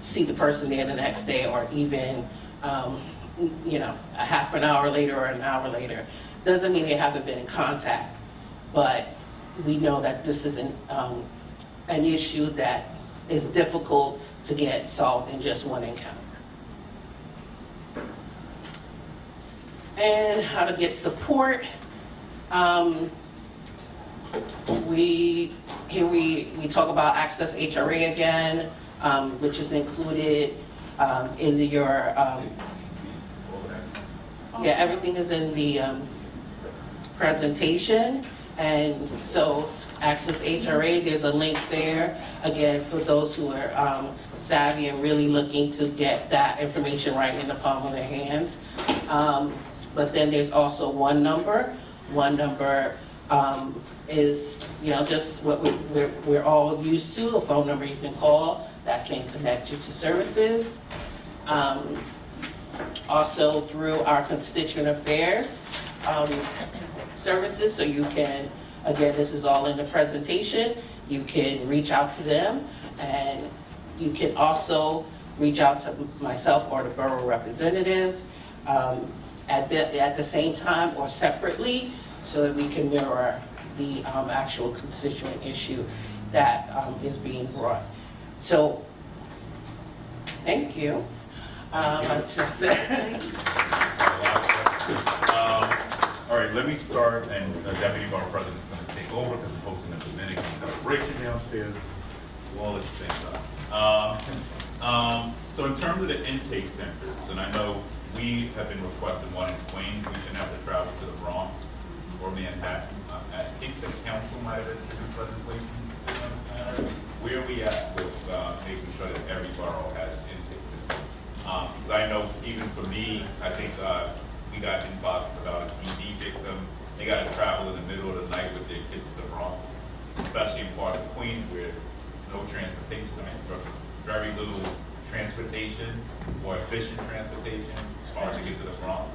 see the person there the next day, or even a half an hour later or an hour later. Doesn't mean they haven't been in contact, but we know that this is an issue that is difficult to get solved in just one encounter. And how to get support. We talk about Access HRA again, which is included in your, everything is in the presentation. And so Access HRA, there's a link there, again, for those who are savvy and really looking to get that information right in the palm of their hands. But then there's also one number. One number is, just what we're all used to, a phone number you can call that can connect you to services. Also through our constituent affairs services, so you can, again, this is all in the presentation, you can reach out to them, and you can also reach out to myself or the borough representatives at the same time or separately, so that we can mirror the actual constituent issue that is being brought. So, thank you. All right, let me start, and Deputy Borough President is going to take over because we're hosting a Dominican celebration downstairs, all at the same time. So in terms of the intake centers, and I know we have been requesting one in Queens. We shouldn't have to travel to the Bronx or Manhattan. I think the council might have introduced legislation in this matter. Where are we at with making sure that every borough has intake centers? Because I know even for me, I think we got inboxed about a PD victim they gotta travel in the middle of the night with their kids to the Bronx, especially in parts of Queens where there's no transportation, very little transportation or efficient transportation. It's hard to get to the Bronx.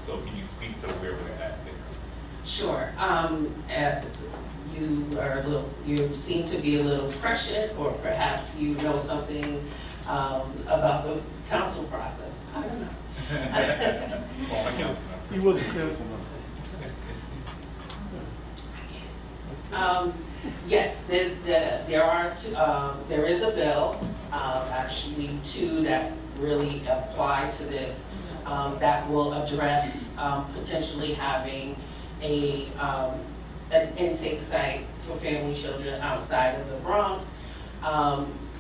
So can you speak to where we're at there? Sure. You seem to be a little prescient, or perhaps you know something about the council process. I don't know. Former councilman. He was a council member. Yes, there is a bill, actually two that really apply to this, that will address potentially having an intake site for family children outside of the Bronx.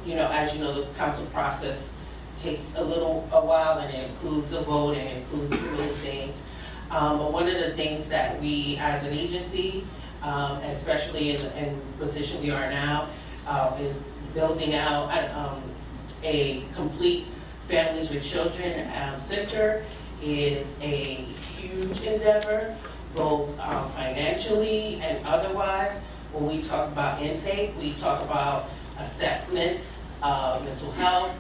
You know, as you know, the council process takes a while, and it includes a vote and it includes many things. But one of the things that we as an agency, especially in the position we are now, is building out a complete families with children center is a huge endeavor, both financially and otherwise. When we talk about intake, we talk about assessments, mental health,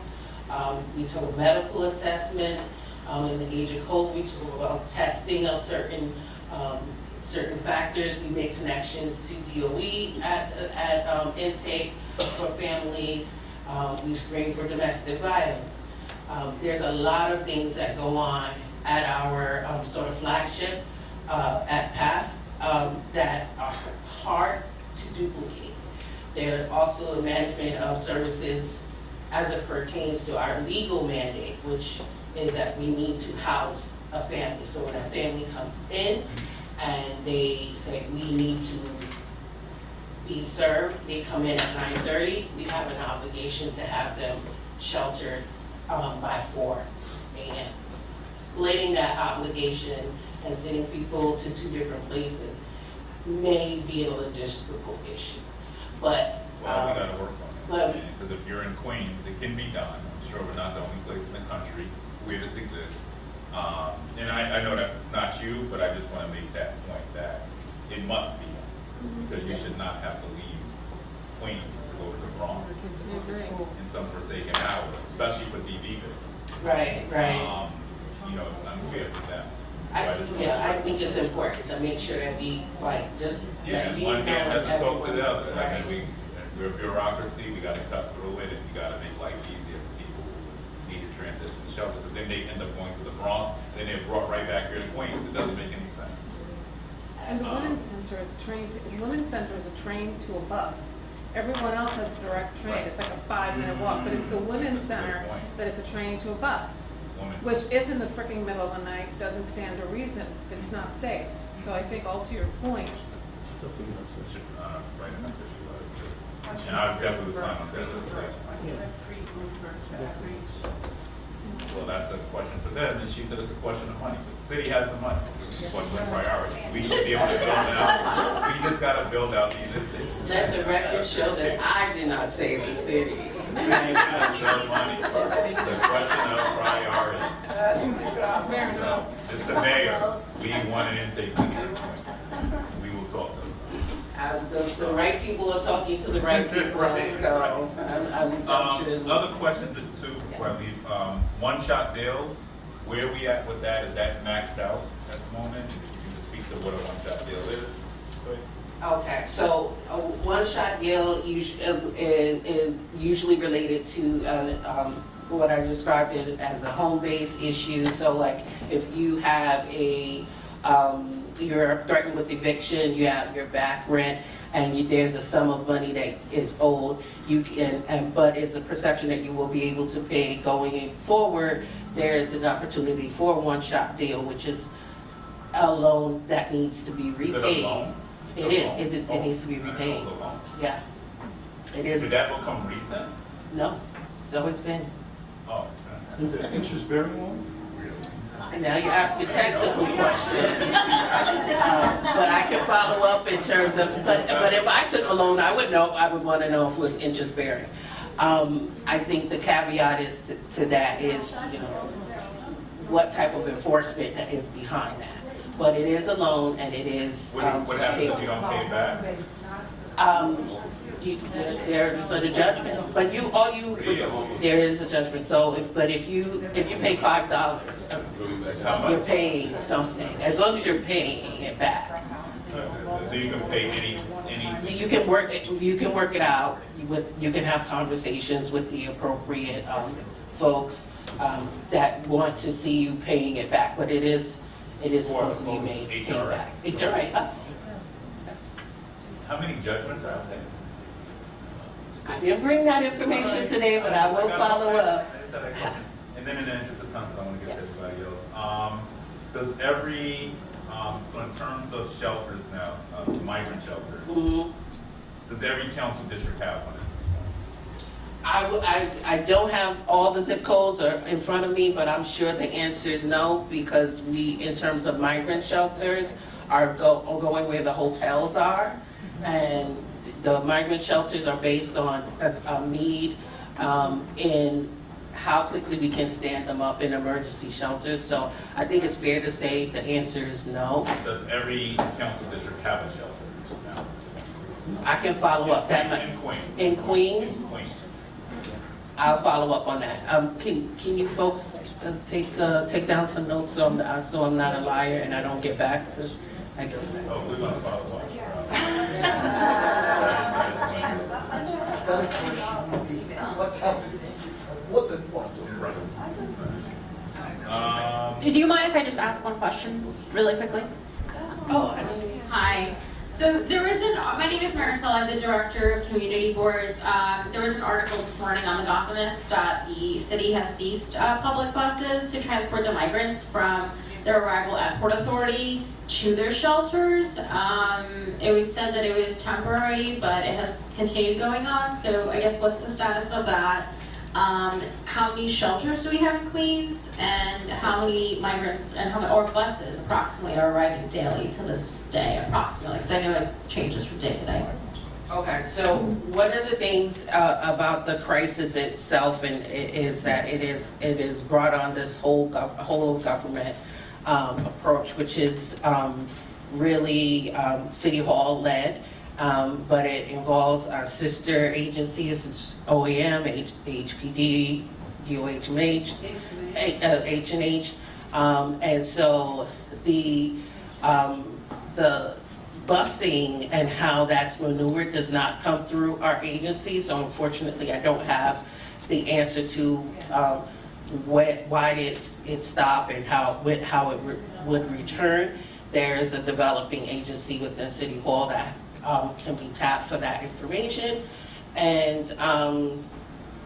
we talk about medical assessments. In the age of COVID, we talk about testing of certain factors. We make connections to DOE at intake for families. We screen for domestic violence. There's a lot of things that go on at our sort of flagship at PATH that are hard to duplicate. There's also the management of services as it pertains to our legal mandate, which is that we need to house a family. So when a family comes in and they say we need to be served, they come in at 9:30, we have an obligation to have them sheltered by 4 a.m. Splitting that obligation and sending people to 2 different places may be a logistical issue. But well, we gotta work on it. Because if you're in Queens, it can be done. I'm sure we're not the only place in the country where this exists. And I know that's not you, but I just want to make that point that it must be done. Because you should not have to leave Queens to go to the Bronx in some forsaken hour, especially for DV. Right. You know, it's unfair to them. I think it's important to make sure that we one hand has to talk to the other. Right. Like we're a bureaucracy. We got to cut through it, and we got to make life easier for people who need to transition to shelter. Because then they end up going to the Bronx, then they're brought right back here to Queens. It doesn't make any sense. And the women's center is trained to a bus. Everyone else has a direct train. It's like a 5-minute walk, but it's the women's center that is a train to a bus. Which, if in the freaking middle of the night, doesn't stand to reason, it's not safe. So I think, all to your point. And I definitely was signing on that legislation. Well, that's a question for them, and she said it's a question of money. The city has the money. It's a question of priority. We should be able to build it out. We just got to build out these intakes. Let the record show that I did not save the city. The city has to build money first. It's a question of priority. So, Mr. Mayor, we want an intake center. We will talk to them. The right people are talking to the right people, so I'm sure there's other questions is too, before I leave. One-shot deals, where are we at with that? Is that maxed out at the moment? If you can just speak to what a one-shot deal is. Okay, so a one-shot deal is usually related to what I described it as a home-based issue. So like if you have you're threatened with eviction, you have your back rent, and there's a sum of money that is owed, you can, but it's a perception that you will be able to pay going forward, there's an opportunity for a one-shot deal, which is a loan that needs to be repaid. Is it a loan? It needs to be repaid. Yeah. It is. Did that become recent? No, it's always been. Oh, it's been. Is it an interest-bearing loan? Now you're asking technical questions. But I can follow up in terms of, but if I took a loan, I would want to know if it was interest bearing. I think the caveat is to that is, what type of enforcement that is behind that. but it is a loan and it is. What happens if you don't pay it back? There's a judgment, but there is a judgment. So, if you pay $5, you're paying something. As long as you're paying it back. So you can pay any. You can work it out. You can have conversations with the appropriate folks that want to see you paying it back. But it is supposed to be paid back. HRA, us. How many judgments are out there? I didn't bring that information today, but I will follow up. And then in the interest of time, because I want to get to everybody else. Does every, so in terms of shelters now, migrant shelters, does every council district have one at this point? I don't have all the zip codes in front of me, but I'm sure the answer is no, because we, in terms of migrant shelters, are going where the hotels are. And the migrant shelters are based on a need in how quickly we can stand them up in emergency shelters. So I think it's fair to say the answer is no. Does every council district have a shelter now? I can follow up. In Queens. In Queens? In Queens. I'll follow up on that. Can you folks take down some notes so I'm not a liar and I don't get back to? Oh, we're going to follow up. Do you mind if I just ask one question really quickly? Oh, hi. So my name is Marisol, I'm the Director of Community Boards. There was an article this morning on the Gothamist that the city has ceased public buses to transport the migrants from their arrival at Port Authority to their shelters. It was said that it was temporary, but it has continued going on. So I guess what's the status of that? How many shelters do we have in Queens? And how many migrants and or buses approximately are arriving daily to this day, approximately? Because I know it changes from day to day. Okay, so one of the things about the crisis itself is that it is brought on this whole of government approach, which is really City Hall led, but it involves our sister agencies, OAM, HPD, UHMH, H&H, and so the busing and how that's maneuvered does not come through our agency, so unfortunately I don't have the answer to why did it stop and how it would return. There's a developing agency within City Hall that can be tapped for that information. And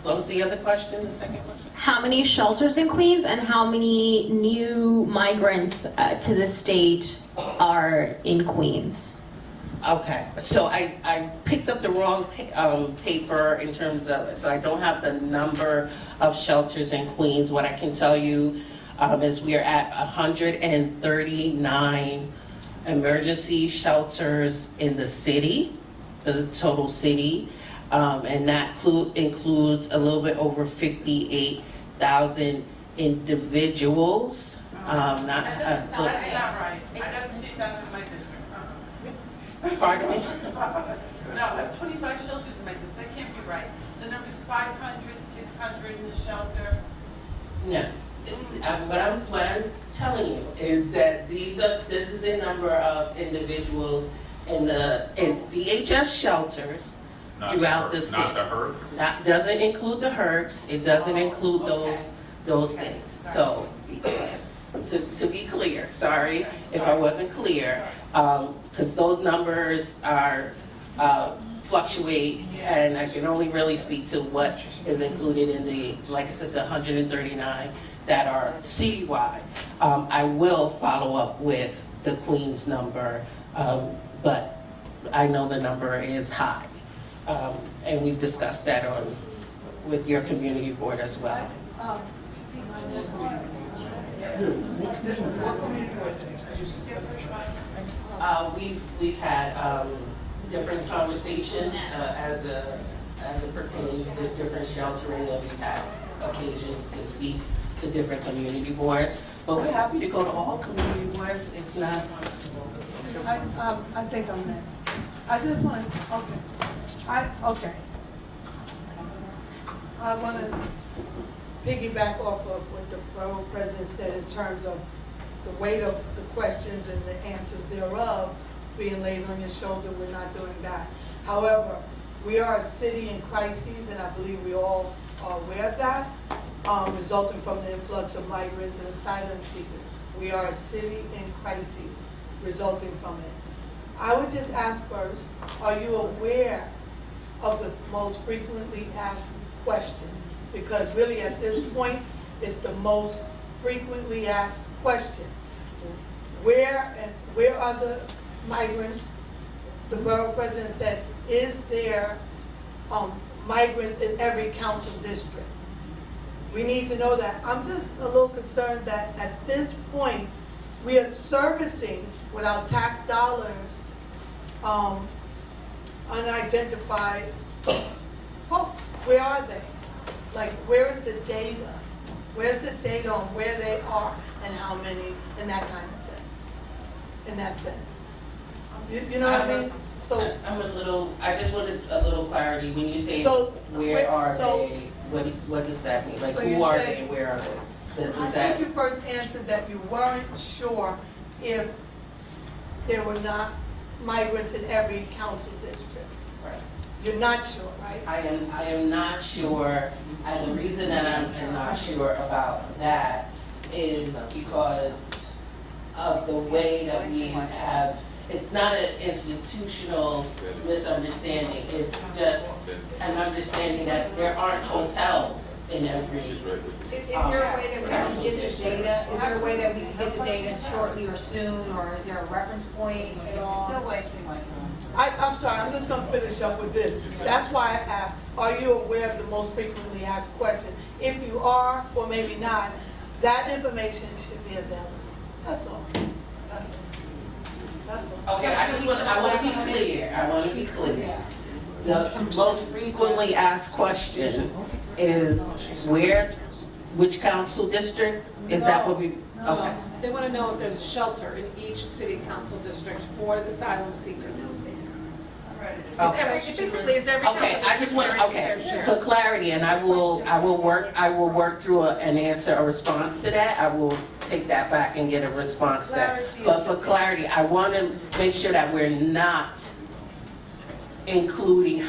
what was the other question, the second question? How many shelters in Queens and how many new migrants to the state are in Queens? Okay, so I picked up the wrong paper in terms of, so I don't have the number of shelters in Queens. What I can tell you is we are at 139 emergency shelters in the city, the total city, and that includes a little bit over 58,000 individuals. That's not right. I got 2,000 in my district. Pardon me? No, I have 25 shelters in my district. That can't be right. The number's 500, 600 in the shelter. No. What I'm telling you is that this is the number of individuals in DHS shelters throughout the city. Not the HERCs? That doesn't include the HERCs. It doesn't include those things. So, to be clear, sorry if I wasn't clear, because those numbers are fluctuate, and I can only really speak to what is included in the, like I said, the 139 that are citywide. I will follow up with the Queens number, but I know the number is high, and we've discussed that with your community board as well. We've had different conversations as it pertains to different sheltering, and we've had occasions to speak to different community boards. But we're happy to go to all community boards. It's not, I think I'm there. I just want to, okay. I want to piggyback off of what the borough president said in terms of the weight of the questions and the answers thereof being laid on your shoulder. We're not doing that. However, we are a city in crises, and I believe we all are aware of that, resulting from the influx of migrants and asylum seekers. We are a city in crises resulting from it. I would just ask first, are you aware of the most frequently asked question? Because really at this point, it's the most frequently asked question. Where are the migrants? The borough president said, is there migrants in every council district? We need to know that. I'm just a little concerned that at this point, we are servicing with our tax dollars unidentified folks. Where are they? Like, where is the data? Where's the data on where they are and how many in that kind of sense? In that sense. You know what I mean? So I just wanted a little clarity. When you say where are they, what does that mean? Like, who are they and where are they? I think you first answered that you weren't sure if there were not migrants in every council district. Right. You're not sure, right? I am not sure, and the reason that I'm not sure about that is because of the way that we have, it's not an institutional misunderstanding, it's just an understanding that there aren't hotels in every. Is there a way that we can get the data? Is there a way that we can get the data shortly or soon, or is there a reference point at all? I'm sorry, I'm just going to finish up with this. That's why I asked, are you aware of the most frequently asked question? If you are, or maybe not, that information should be available. That's all. That's all. Okay, I want to be clear. I want to be clear. The most frequently asked question is which council district? Is that what we, okay. They want to know if there's a shelter in each city council district for the asylum seekers. Okay, I just want, for clarity, and I will work through an answer, a response to that. I will take that back and get a response to that. But for clarity, I want to make sure that we're not including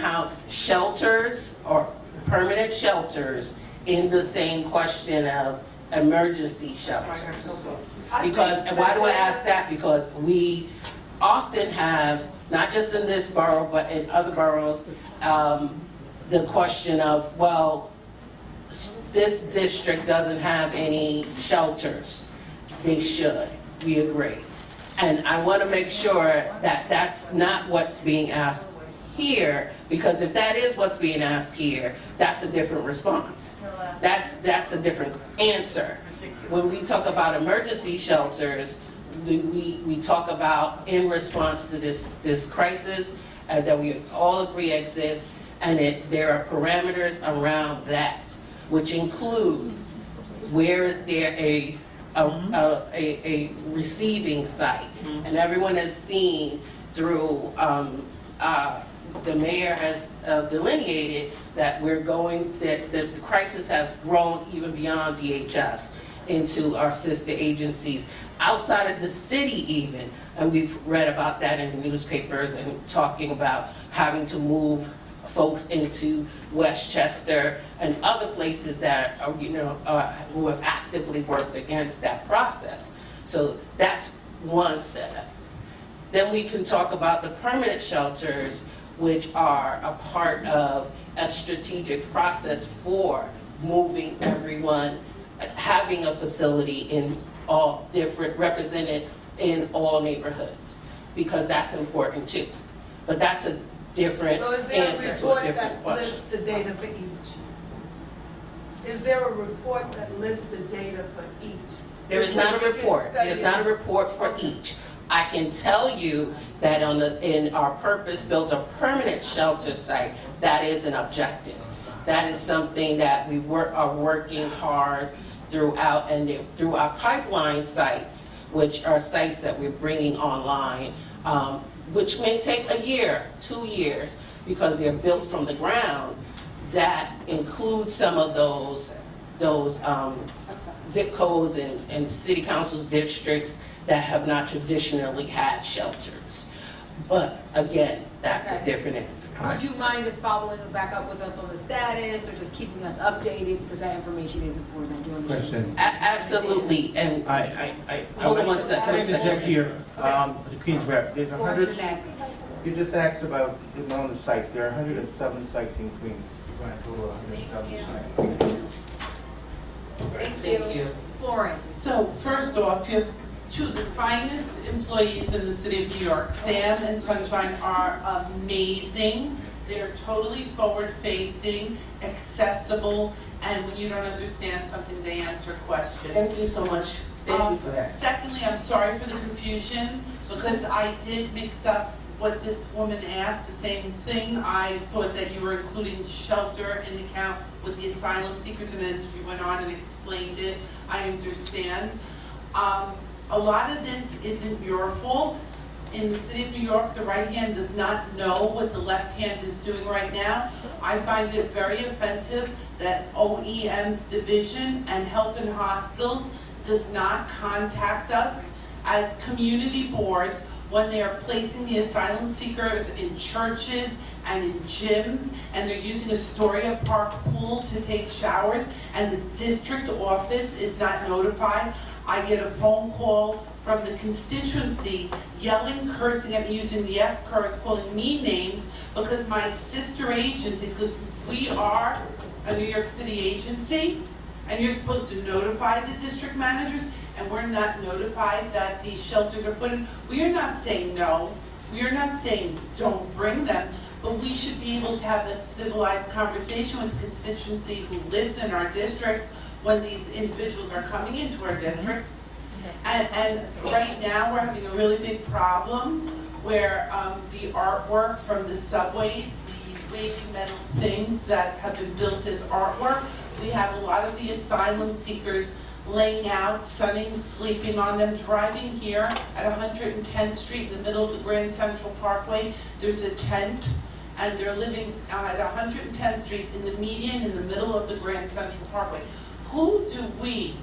shelters or permanent shelters in the same question of emergency shelters. Because, and why do I ask that? Because we often have, not just in this borough, but in other boroughs, the question of, well, this district doesn't have any shelters. They should. We agree. And I want to make sure that that's not what's being asked here, because if that is what's being asked here, that's a different response. That's a different answer. When we talk about emergency shelters, we talk about in response to this crisis that we all agree exists, and there are parameters around that, which include where is there a receiving site, and everyone has seen through the mayor has delineated that the crisis has grown even beyond DHS into our sister agencies outside of the city even, and we've read about that in the newspapers and talking about having to move folks into Westchester and other places that are, who have actively worked against that process. So that's one setup. Then we can talk about the permanent shelters, which are a part of a strategic process for moving everyone, having a facility in all different, represented in all neighborhoods, because that's important too. But that's a different answer to a different question. Lists the data for each? Is there a report that lists the data for each? There is not a report. There's not a report for each. I can tell you that in our purpose-built a permanent shelter site, that is an objective. That is something that we are working hard throughout, and through our pipeline sites, which are sites that we're bringing online, which may take a year, 2 years, because they're built from the ground. That includes some of those zip codes and city councils districts that have not traditionally had shelters. But again, that's a different answer. Would you mind just following back up with us on the status, or just keeping us updated, because that information is important. I do understand. Absolutely, and hold on one second. Just here, the Queens Rep, there's Or 100. next. You just asked about the amount of sites. There are 107 sites in Queens. We're going to total 107 sites. Thank you. Florence. So first off, you have two of the finest employees in the city of New York. Sam and Sunshine are amazing. They're totally forward-facing, accessible, and when you don't understand something, they answer questions. Thank you so much. Thank you for that. Secondly, I'm sorry for the confusion, because I did mix up what this woman asked, the same thing. I thought that you were including shelter in the count with the asylum seekers, and as you went on and explained it, I understand. A lot of this isn't your fault. In the city of New York, the right hand does not know what the left hand is doing right now. I find it very offensive that OEM's division and Health and Hospitals does not contact us as community boards when they are placing the asylum seekers in churches and in gyms, and they're using Astoria Park pool to take showers, and the district office is not notified. I get a phone call from the constituency yelling, cursing at me, using the F curse, calling me names, because my sister agencies, because we are a New York City agency, and you're supposed to notify the district managers, and we're not notified that these shelters are put in. We are not saying no. We are not saying don't bring them, but we should be able to have a civilized conversation with the constituency who lives in our district when these individuals are coming into our district. And right now we're having a really big problem where the artwork from the subways, the wavy metal things that have been built as artwork, we have a lot of the asylum seekers laying out, sunning, sleeping on them, driving here at 110th Street in the middle of the Grand Central Parkway. There's a tent, and they're living at 110th Street in the median in the middle of the Grand Central Parkway. Who do we,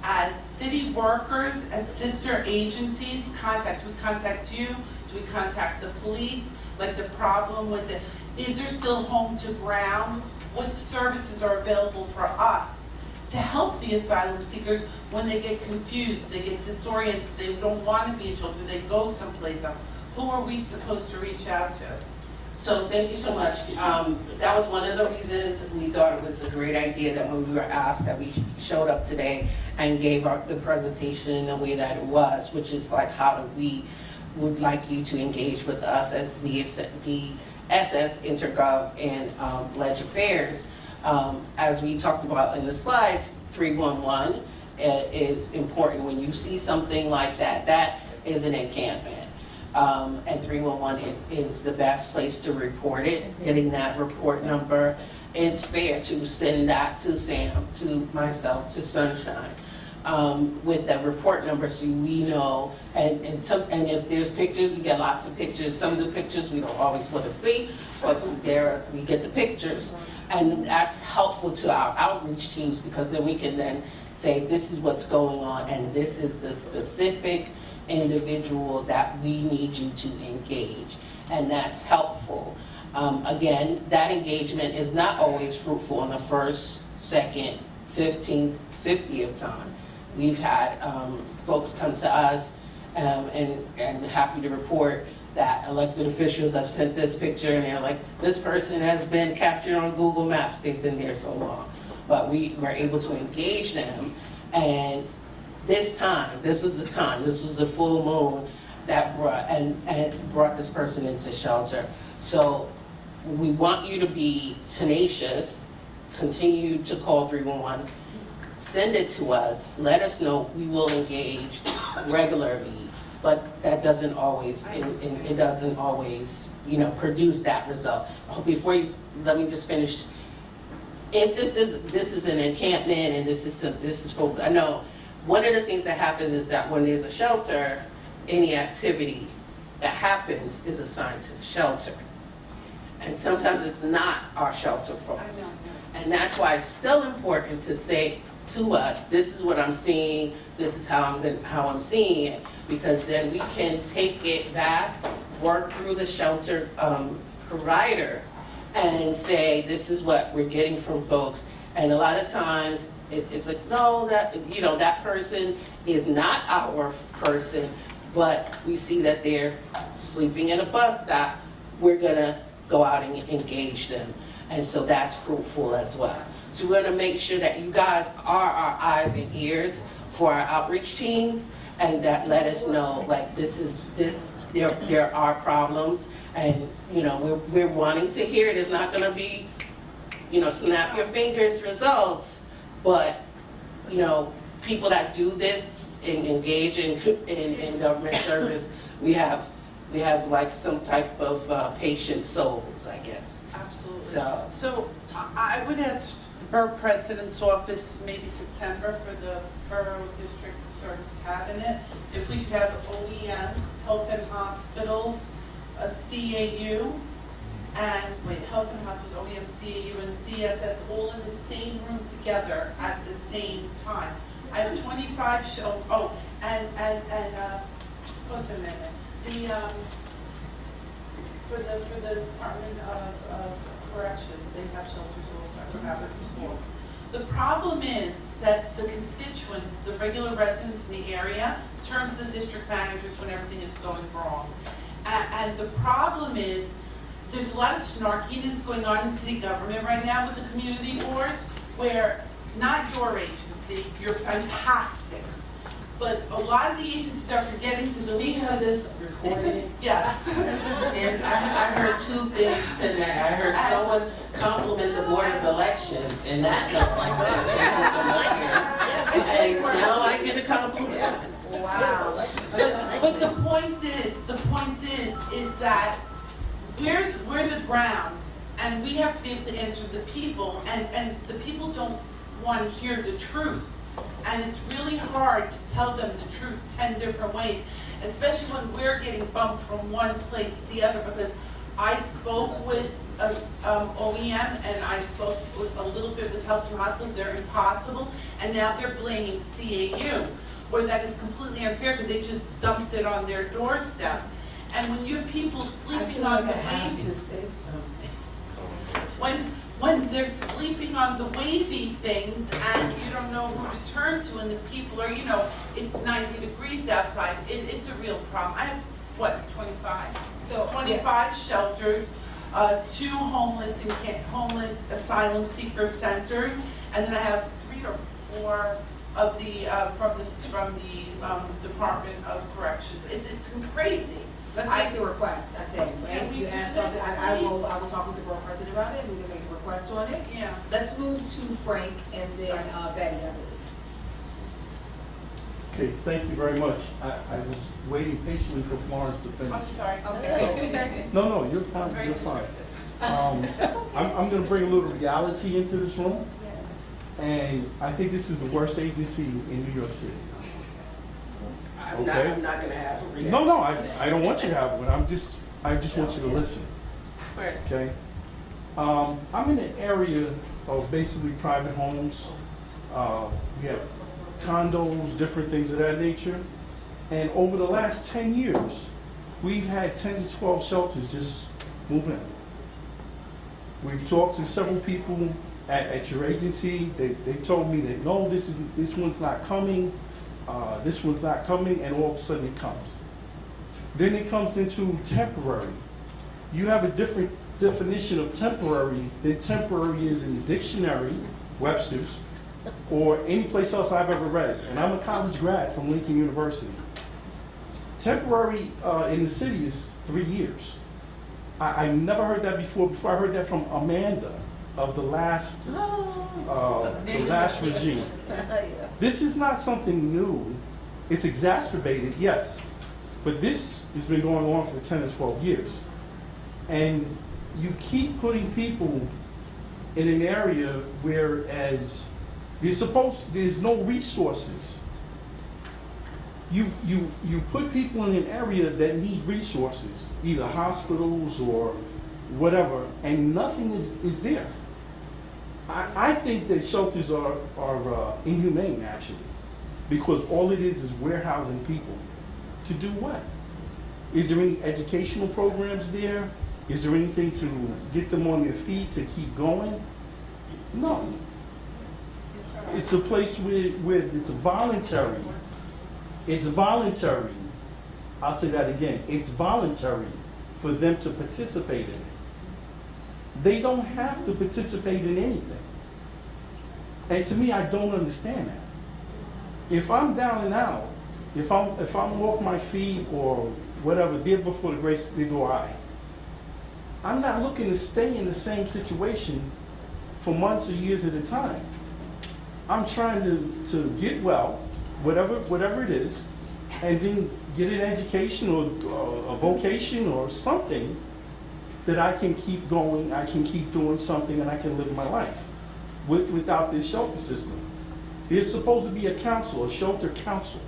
as city workers, as sister agencies, contact? Do we contact you? Do we contact the police? Like the problem with it, is there still home to ground? What services are available for us to help the asylum seekers when they get confused, they get disoriented, they don't want to be in shelter, they go someplace else? Who are we supposed to reach out to? So thank you so much. That was one of the reasons we thought it was a great idea that when we were asked that we showed up today and gave the presentation in the way that it was, which is like how we would like you to engage with us as the SS Intergov and Ledge Affairs. As we talked about in the slides, 311 is important. When you see something like that, that is an encampment. And 311 is the best place to report it, getting that report number. It's fair to send that to Sam, to myself, to Sunshine, with the report number so we know. And if there's pictures, we get lots of pictures. Some of the pictures we don't always want to see, but we get the pictures. And that's helpful to our outreach teams, because then we can then say, this is what's going on, and this is the specific individual that we need you to engage, and that's helpful. Again, that engagement is not always fruitful on the first, second, 15th, 50th time. We've had folks come to us and happy to report that elected officials have sent this picture and they're like, this person has been captured on Google Maps, they've been there so long. But we were able to engage them, and this was the full moon that brought this person into shelter. So we want you to be tenacious, continue to call 311, send it to us, let us know, we will engage regularly, but that doesn't always, it doesn't always, produce that result. Before you, let me just finish. if this is an encampment and this is folks, I know one of the things that happens is that when there's a shelter, any activity that happens is assigned to the shelter. And sometimes it's not our shelter folks. And that's why it's still important to say to us, this is what I'm seeing, this is how I'm seeing it, because then we can take it back, work through the shelter provider, and say, this is what we're getting from folks. And a lot of times, it's like, no, that person is not our person, but we see that they're sleeping in a bus stop, we're gonna go out and engage them. And so that's fruitful as well. So we're gonna make sure that you guys are our eyes and ears for our outreach teams, and that let us know, like, there are problems, and we're wanting to hear it. It's not gonna be, snap your fingers results, but people that do this and engage in government service, we have like some type of patient souls, I guess. Absolutely. So I would ask the Borough President's office, maybe September, for the Borough District Service Cabinet, if we could have OEM, Health and Hospitals, a CAU, and Health and Hospitals, OEM, CAU, and DSS all in the same room together at the same time. I have 25 shelters. Oh, and what's the minute? For the Department of Corrections, they have shelters also. I forgot what it's called. The problem is that the constituents, the regular residents in the area, turn to the district managers when everything is going wrong. And the problem is, there's a lot of snarkiness going on in city government right now with the community boards, where, not your agency, you're fantastic, but a lot of the agencies are forgetting to delete this. Recording? Yes. And I heard two things tonight. I heard someone compliment the Board of Elections, and that felt like that. And now I get a compliment. Wow. But the point is that we're the ground, and we have to be able to answer the people, and the people don't want to hear the truth. And it's really hard to tell them the truth 10 different ways, especially when we're getting bumped from one place to the other, because I spoke with OEM, and I spoke with a little bit with Health and Hospitals. They're impossible, and now they're blaming CAU, where that is completely unfair because they just dumped it on their doorstep. And when you have people sleeping on the when they're sleeping on the wavy things and you don't know who to turn to, and the people are, it's 90 degrees outside, it's a real problem. I have, 25? So 25 shelters, 2 homeless asylum seeker centers, and then I have 3 or 4 of the from the Department of Corrections. It's crazy. Let's make the request, I said, right? we You do asked this, us, I will talk with the borough president about it, we can make a request on it. Yeah. Let's move to Frank and then Betty, I believe. Okay, thank you very much. I was waiting patiently for Florence to finish. I'm sorry. Okay. No, you're fine, you're fine. I'm gonna bring a little reality into this room. Yes. And I think this is the worst agency in New York City. I'm not gonna have a reaction. No, I don't want you to have one. I just want you to listen. Okay? I'm in an area of basically private homes. We have condos, different things of that nature. And over the last 10 years, we've had 10 to 12 shelters just move in. We've talked to several people at your agency. They told me that, no, this one's not coming. This one's not coming, and all of a sudden it comes. Then it comes into temporary. You have a different definition of temporary than temporary is in the dictionary, Webster's, or any place else I've ever read. And I'm a college grad from Lincoln University. Temporary in the city is 3 years. I never heard that before. Before I heard that from Amanda of the last regime. This is not something new. It's exacerbated, yes, but this has been going on for 10 or 12 years. And you keep putting people in an area whereas there's no resources. You put people in an area that need resources, either hospitals or whatever, and nothing is there. I think that shelters are inhumane, actually, because all it is warehousing people to do what? Is there any educational programs there? Is there anything to get them on their feet to keep going? No. It's a place where it's voluntary. It's voluntary. I'll say that again. It's voluntary for them to participate in it. They don't have to participate in anything. And to me, I don't understand that. If I'm down and out, if I'm off my feet or whatever, dead before the grace do I'm not looking to stay in the same situation for months or years at a time. I'm trying to get well, whatever it is, and then get an education or a vocation or something that I can keep going, I can keep doing something, and I can live my life without this shelter system. There's supposed to be a council, a shelter council.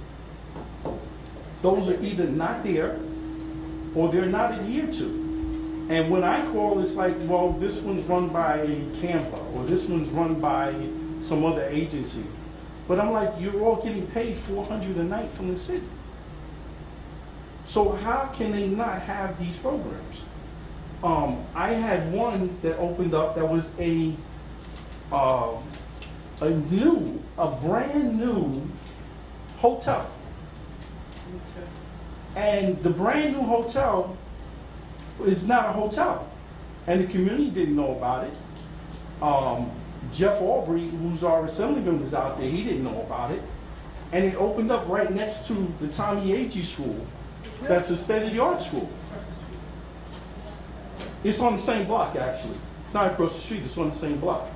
Those are either not there or they're not adhered to. And when I call, it's like, well, this one's run by Campa or this one's run by some other agency. But I'm like, you're all getting paid $400 a night from the city. So how can they not have these programs? I had one that opened up that was a brand new hotel. And the brand new hotel is not a hotel. And the community didn't know about it. Jeff Aubrey, who's our assemblyman, was out there, he didn't know about it. And it opened up right next to the Tommy Agee School. That's a state-of-the-art school. It's on the same block, actually. It's not across the street, it's on the same block.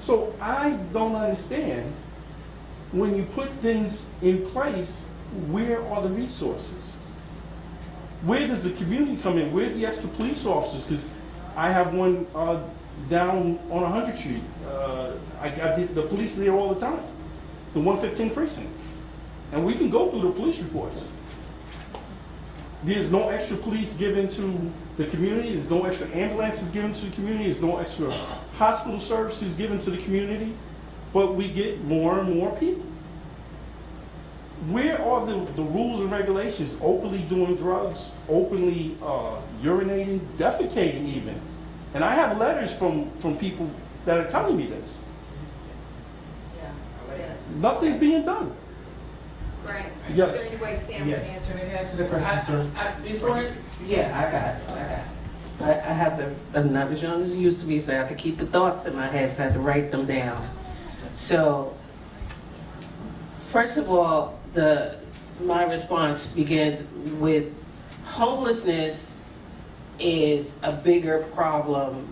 So I don't understand, when you put things in place, where are the resources? Where does the community come in? Where's the extra police officers? Because I have one down on 100th Street. I got the police there all the time, the 115 precinct. And we can go through the police reports. There's no extra police given to the community. There's no extra ambulances given to the community. There's no extra hospital services given to the community. But we get more and more people. Where are the rules and regulations? Openly doing drugs, openly urinating, defecating even. And I have letters from people that are telling me this. Yeah. Nothing's being done. Right. Yes. Is there any way Sam Yes. can answer? Can I answer the question, sir? Before, Yeah, I got it. I have to, I'm not as young as I used to be, so I have to keep the thoughts in my head, so I have to write them down. So, first of all, my response begins with homelessness is a bigger problem.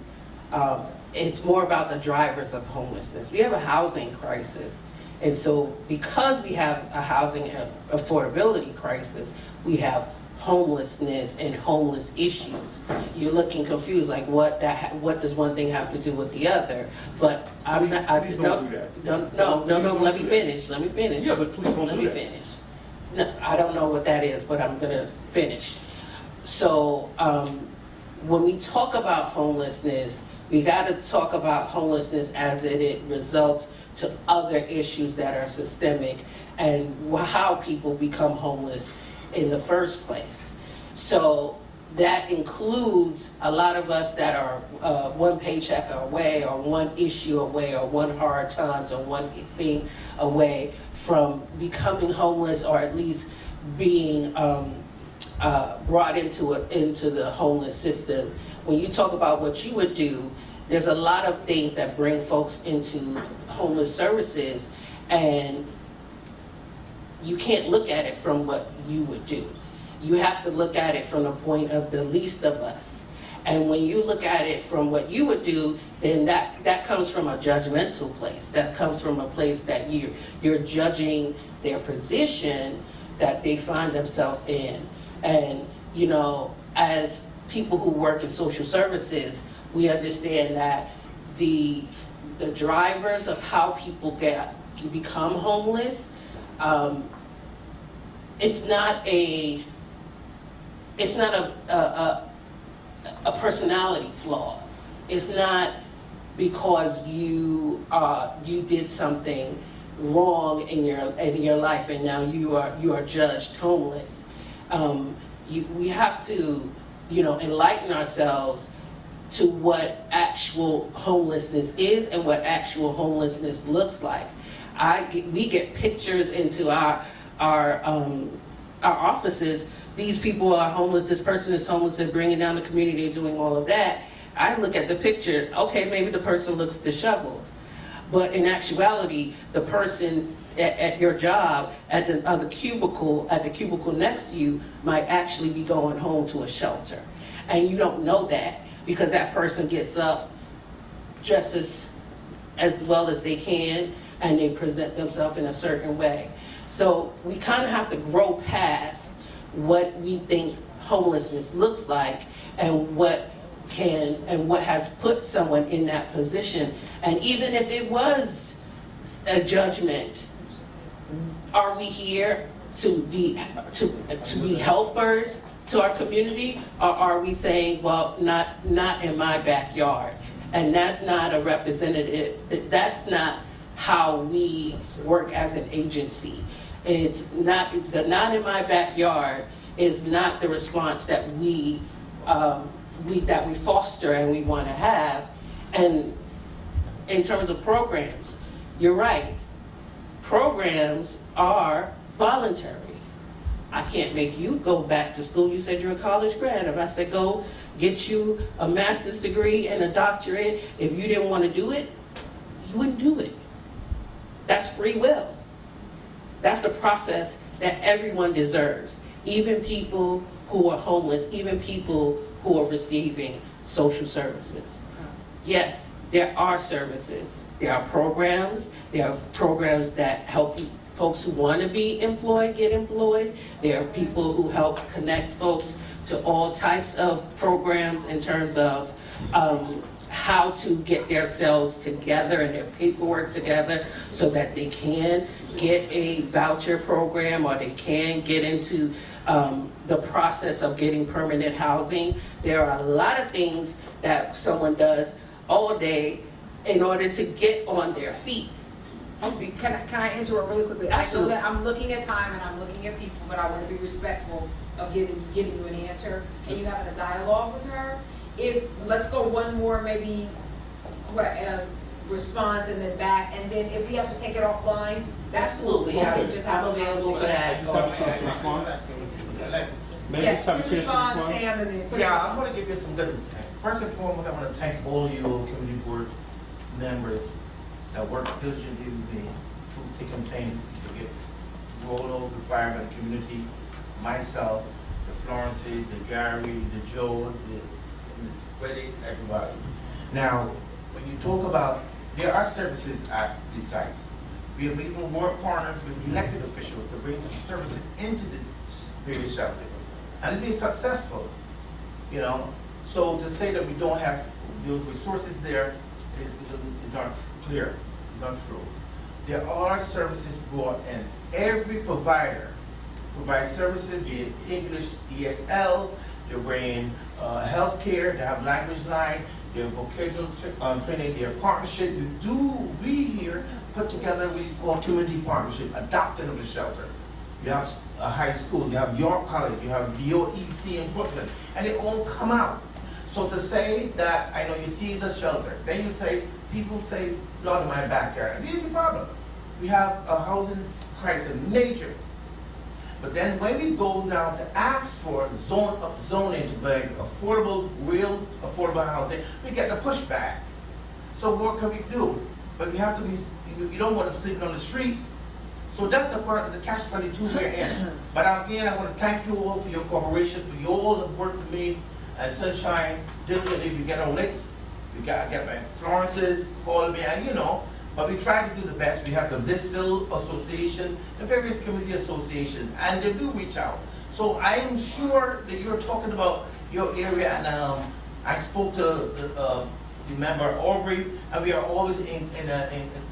It's more about the drivers of homelessness. We have a housing crisis. And so because we have a housing affordability crisis, we have homelessness and homeless issues. You're looking confused, like what does one thing have to do with the other? But I'm not. Please don't do that. No. Let me finish. Yeah, but please don't do that. Let me finish. No, I don't know what that is, but I'm gonna finish. So when we talk about homelessness, we got to talk about homelessness as it results to other issues that are systemic and how people become homeless in the first place. So that includes a lot of us that are one paycheck away or one issue away or one hard times or one thing away from becoming homeless or at least being brought into the homeless system. When you talk about what you would do, there's a lot of things that bring folks into homeless services, and you can't look at it from what you would do. You have to look at it from the point of the least of us. And when you look at it from what you would do, then that comes from a judgmental place. That comes from a place that you're judging their position that they find themselves in. And, you know, as people who work in social services, we understand that the drivers of how people become homeless. It's not a personality flaw. It's not because you did something wrong in your life and now you are judged homeless. We have to, enlighten ourselves to what actual homelessness is and what actual homelessness looks like. We get pictures into our offices. These people are homeless, this person is homeless, they're bringing down the community, doing all of that. I look at the picture, okay, maybe the person looks disheveled. But in actuality, the person at your job, at the cubicle next to you, might actually be going home to a shelter. And you don't know that because that person gets up just as well as they can, and they present themselves in a certain way. So we kind of have to grow past what we think homelessness looks like and what has put someone in that position. And even if it was a judgment, are we here to be helpers to our community, or are we saying, well, not in my backyard? And that's not a representative, that's not how we work as an agency. It's not, the not in my backyard is not the response that we foster and we want to have. And in terms of programs, you're right. Programs are voluntary. I can't make you go back to school. You said you're a college grad. If I said go get you a master's degree and a doctorate, if you didn't want to do it, you wouldn't do it. That's free will. That's the process that everyone deserves. Even people who are homeless, even people who are receiving social services. Yes, there are services. There are programs. There are programs that help folks who want to be employed get employed. There are people who help connect folks to all types of programs in terms of how to get themselves together and their paperwork together so that they can get a voucher program or they can get into the process of getting permanent housing. There are a lot of things that someone does all day in order to get on their feet. Can I interrupt really quickly? Absolutely. I know that I'm looking at time and I'm looking at people, but I want to be respectful of giving you an answer and you having a dialogue with her. Let's go one more maybe response and then back, and then if we have to take it offline, absolutely. Okay. Just have I'm available for that. Just have a chance to respond. Yes, quick response, Sam, and then quick response. I'm going to give you some good insight. First and foremost, I want to thank all you community board members that work diligently with me to take campaign to get rolled over the fire by the community, myself, the Florence, the Gary, the Joe, the Freddie, everybody. Now, when you talk about, there are services at these sites. We have even work partners with elected officials to bring services into these various shelters. And it's been successful, So to say that we don't have the resources there is not clear, not true. There are services brought in. Every provider provides services, be it English, ESL, they bring healthcare, they have language line, they have vocational training, their partnership. We here put together what we call community partnership, adopting of the shelter. You have a high school, you have York College, you have BOEC in Brooklyn, and they all come out. So to say that, I know you see the shelter, then you say, people say, Lord, in my backyard. And here's the problem. We have a housing crisis, major. But then when we go now to ask for zoning to bring affordable, real affordable housing, we get the pushback. So what can we do? But we have to be, you don't want them sleeping on the street. So that's the part, the catch-22 we're in. But again, I want to thank you all for your cooperation, for you all that work with me at Sunshine. Diligently, we get our licks. I get my Florence's, call me, and but we try to do the best. We have the Blissville Association, the various community associations, and they do reach out. So I am sure that you're talking about your area, and I spoke to the member Aubrey, and we are always in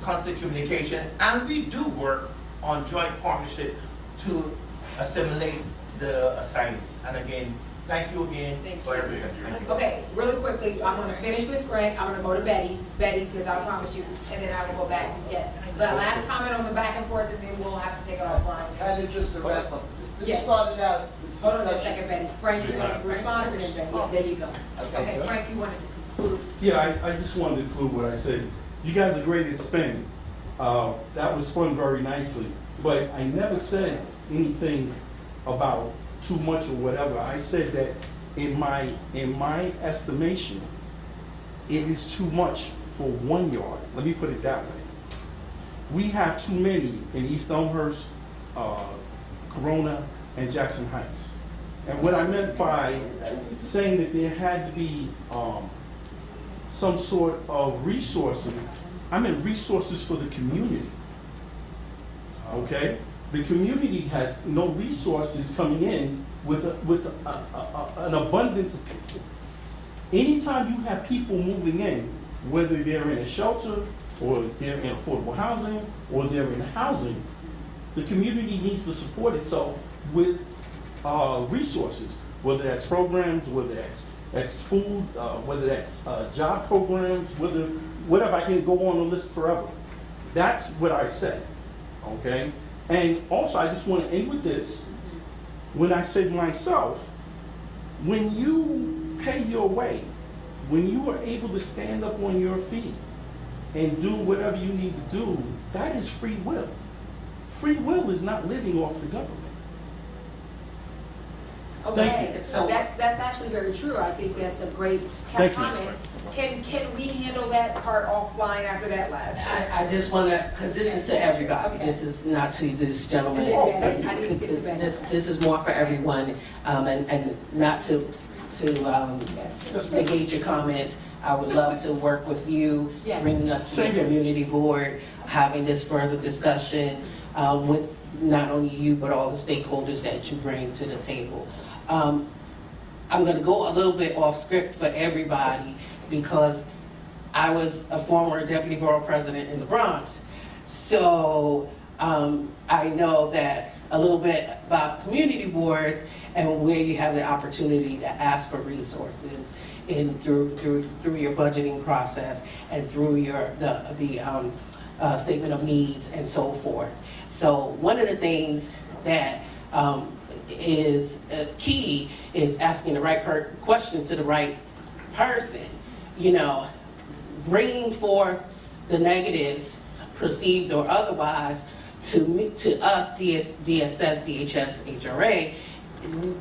constant communication, and we do work on joint partnership to assimilate the asylees. And again, thank you again for everything. Thank you. Okay, really quickly, I'm gonna finish with Frank, I'm gonna go to Betty, because I promise you, and then I will go back, yes. But last comment on the back and forth, and then we'll have to take it offline. Kind of just to wrap up. This Yes. started out. Hold on a second, Betty. Frank is gonna respond, and then Betty, yeah, there you go. Okay. Okay, Frank, you wanted to conclude? Yeah, I just wanted to include what I said. You guys are great at spending. That was spun very nicely, but I never said anything about too much or whatever. I said that in my estimation, it is too much for 1 yard. Let me put it that way. We have too many in East Elmhurst, Corona, and Jackson Heights. And what I meant by saying that there had to be some sort of resources, I meant resources for the community. Okay? The community has no resources coming in with an abundance of people. Anytime you have people moving in, whether they're in a shelter or they're in affordable housing or they're in housing, the community needs to support itself with resources, whether that's programs, whether that's food, whether that's job programs, whatever. I can go on the list forever. That's what I said, okay? And also, I just want to end with this. When I say myself, when you pay your way, when you are able to stand up on your feet and do whatever you need to do, that is free will. Free will is not living off the government. Okay, so that's actually very true. I think that's a great comment. Can we handle that part offline after that last? I just want to, because this is to everybody. Okay. This is not to this gentleman. I need to get to this is more for everyone, and not to negate your comments. I would love to work with you, bringing us to the community board, having this further discussion with not only you, but all the stakeholders that you bring to the table. I'm going to go a little bit off script for everybody because I was a former deputy borough president in the Bronx. So I know that a little bit about community boards and where you have the opportunity to ask for resources through your budgeting process and through the statement of needs and so forth. So one of the things that is key is asking the right question to the right person. You know, bringing forth the negatives, perceived or otherwise, to us, DSS, DHS, HRA,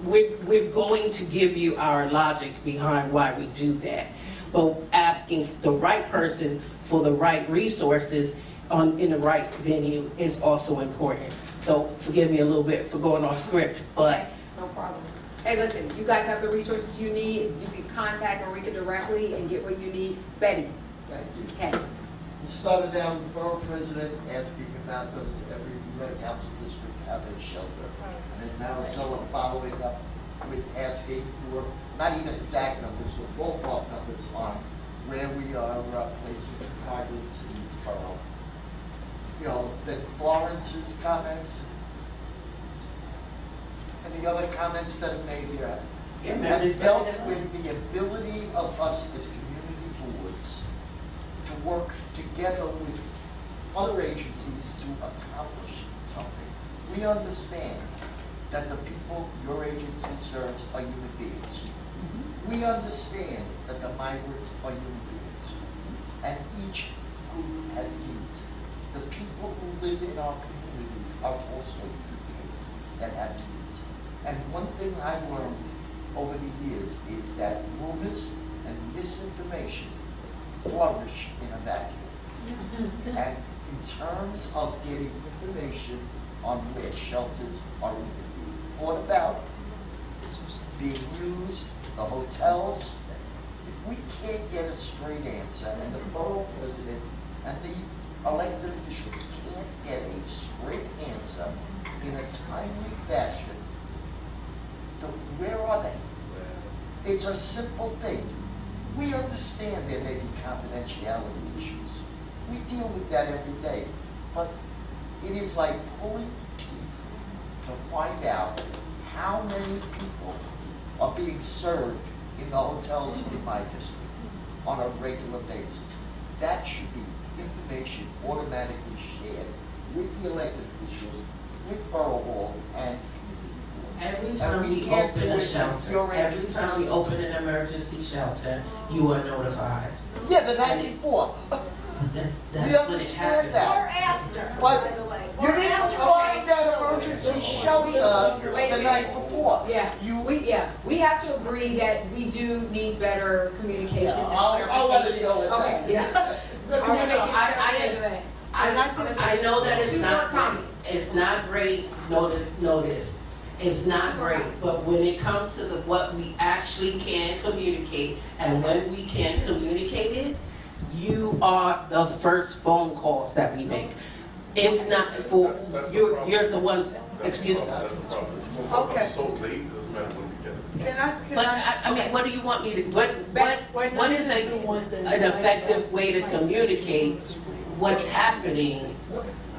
we're going to give you our logic behind why we do that. But asking the right person for the right resources in the right venue is also important. So forgive me a little bit for going off script, but... Okay, no problem. Hey, listen, you guys have the resources you need. You can contact Marika directly and get what you need. Betty. Thank you. Okay. You started out with borough president asking about those every council district have a shelter. And then Marisol following up with asking for, not even exact numbers, but ballpark numbers on where we are placing the migrants in this borough. You know, that Florence's comments and the other comments that are made here have dealt with the ability of us as community boards to work together with other agencies to accomplish something. We understand that the people your agency serves are human beings. We understand that the migrants are human beings. And each group has needs. The people who live in our communities are also human beings that have needs. And one thing I've learned over the years is that rumors and misinformation flourish in a vacuum. And in terms of getting information on where shelters are either being thought about, being used, the hotels, if we can't get a straight answer, and the borough president and the elected officials can't get a straight answer in a timely fashion, where are they? It's a simple thing. We understand there may be confidentiality issues. We deal with that every day. But it is like pulling teeth to find out how many people are being served in the hotels in my district on a regular basis. That should be information automatically shared with the elected officials, with Borough Hall, and Every time we open a shelter, every time we open an emergency shelter, you are notified. Yeah, the night before. That's We when it understand happens. that. after, But by the way. you didn't find that emergency shelter Wait a the minute. night before. Yeah, we have to agree that we do need better communications and I'll let it clarification. go with that. Okay, yeah. Good communication, clarification. I know that it's Two not more great. comments. It's not great, notice. It's not great, but when it comes to what we actually can communicate and when we can communicate it, you are the first phone calls that we make. If not for, you're the ones, excuse me. Okay. So late, it doesn't matter when we get it. But I mean, what do you want me to, what is an effective way to communicate what's happening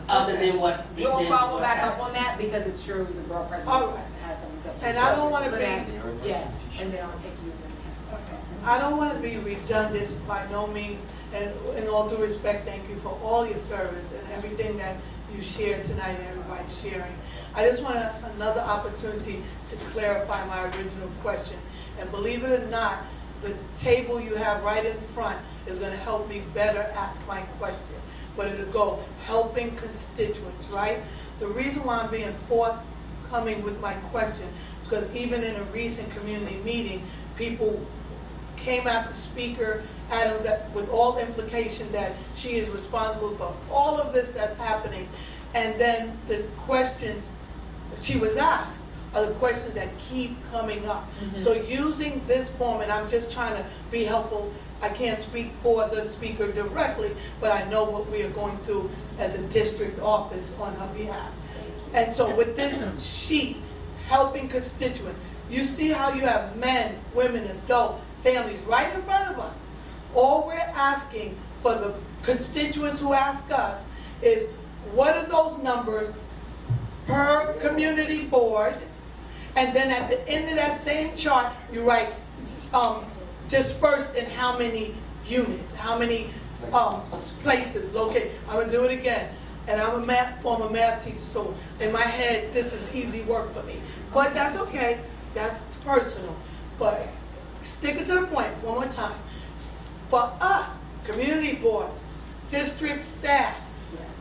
other than what? We'll follow back up on that because it's true, the borough president has something to. And I don't wanna be- Yes, and then I'll take you. I don't want to be redundant by no means, and in all due respect, thank you for all your service and everything that you shared tonight and everybody's sharing. I just want another opportunity to clarify my original question. And believe it or not, the table you have right in front is going to help me better ask my question. But it'll go helping constituents, right? The reason why I'm being forthcoming with my question is because even in a recent community meeting, people came after Speaker Adams with all implication that she is responsible for all of this that's happening. And then the questions she was asked are the questions that keep coming up. So using this form, and I'm just trying to be helpful, I can't speak for the speaker directly, but I know what we are going through as a district office on her behalf. And so with this sheet, helping constituent, you see how you have men, women, adult, families right in front of us. All we're asking for the constituents who ask us is, what are those numbers per community board? And then at the end of that same chart, you write dispersed in how many units, how many places located. I'm gonna do it again. And I'm a former math teacher, so in my head, this is easy work for me. But that's okay, that's personal. But stick it to the point, one more time. For us, community boards, district staff,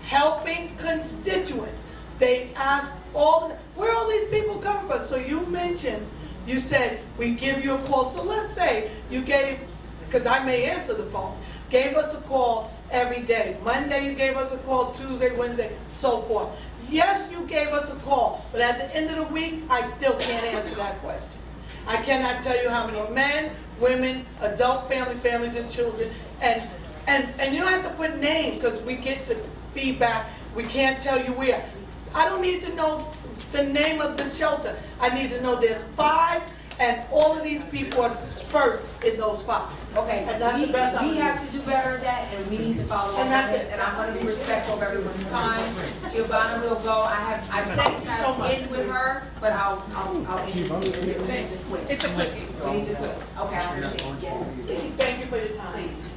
helping constituents, they ask where all these people come from? So you mentioned, you said, we give you a call. So let's say you gave, because I may answer the phone, gave us a call every day. Monday you gave us a call, Tuesday, Wednesday, so forth. Yes, you gave us a call, but at the end of the week, I still can't answer that question. I cannot tell you how many men, women, adult families, and children, and you don't have to put names because we get the feedback. We can't tell you where. I don't need to know the name of the shelter. I need to know there's 5, and all of these people are dispersed in those 5. Okay, And that's the best we have to do better at that, and we need to follow up on this, and I'm gonna be respectful of everyone's time. Giovanna will go, I've in with her, but I'll end it quick. It's a quick. We need to quit. Okay, I understand, yes. Thank you for your time. Please.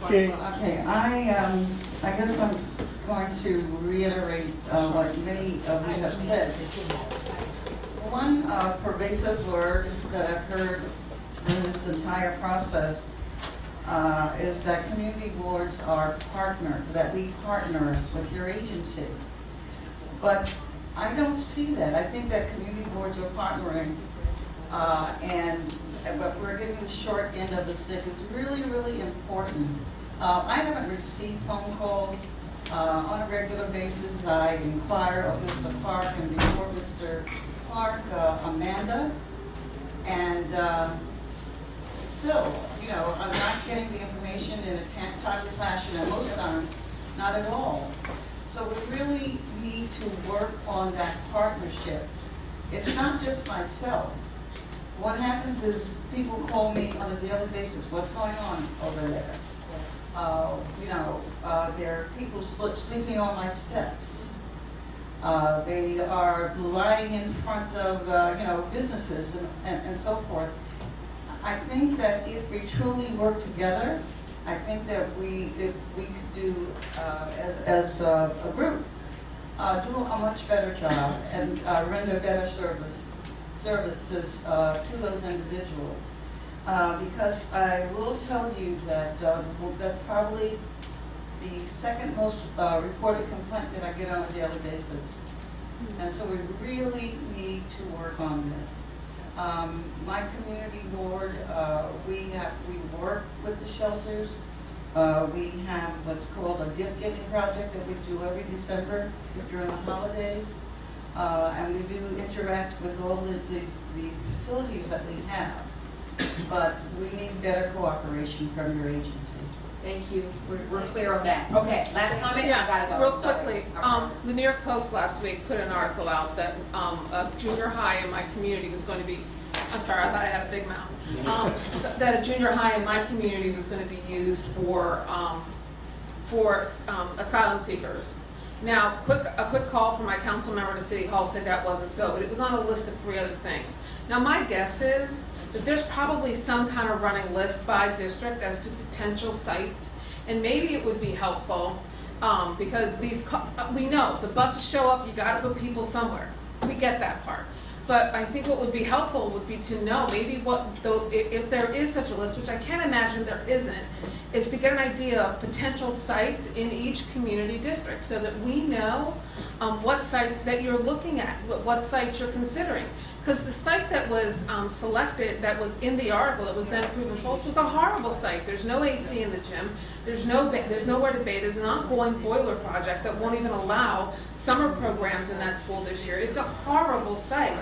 Okay. Okay, I guess I'm going to reiterate what many of you have said. One pervasive word that I've heard in this entire process is that community boards are that we partner with your agency. But I don't see that. I think that community boards are partnering but we're getting the short end of the stick. It's really, really important. I haven't received phone calls on a regular basis. I inquire of Mr. Clark, and before Mr. Clark, Amanda, and still, I'm not getting the information in a timely fashion, and most times, not at all. So we really need to work on that partnership. it's not just myself. What happens is people call me on a daily basis, what's going on over there? There are people sleeping on my steps. They are lying in front of, businesses and so forth. I think that if we truly work together, I think that if we could do, as a group, do a much better job and render better services to those individuals. Because I will tell you that that's probably the second most reported complaint that I get on a daily basis. And so we really need to work on this. My community board, we work with the shelters. We have what's called a gift giving project that we do every December during the holidays. And we do interact with all the facilities that we have. But we need better cooperation from your agency. Thank you. We're clear on that. Okay, last comment, I gotta go. Real I'm sorry. quickly, I promise. the New York Post last week put an article out that a junior high in my community was going to be, I'm sorry, I thought I had a big mouth, that a junior high in my community was going to be used for asylum seekers. Now, a quick call from my council member to City Hall said that wasn't so, but it was on a list of 3 other things. Now, my guess is that there's probably some kind of running list by district as to potential sites, and maybe it would be helpful because we know the buses show up, you got to put people somewhere. We get that part. But I think what would be helpful would be to know maybe if there is such a list, which I can't imagine there isn't, is to get an idea of potential sites in each community district so that we know what sites that you're looking at, what sites you're considering. Because the site that was selected, that was in the article, that was then approved in Post, was a horrible site. There's no AC in the gym. There's nowhere to bathe. There's an ongoing boiler project that won't even allow summer programs in that school this year. It's a horrible site.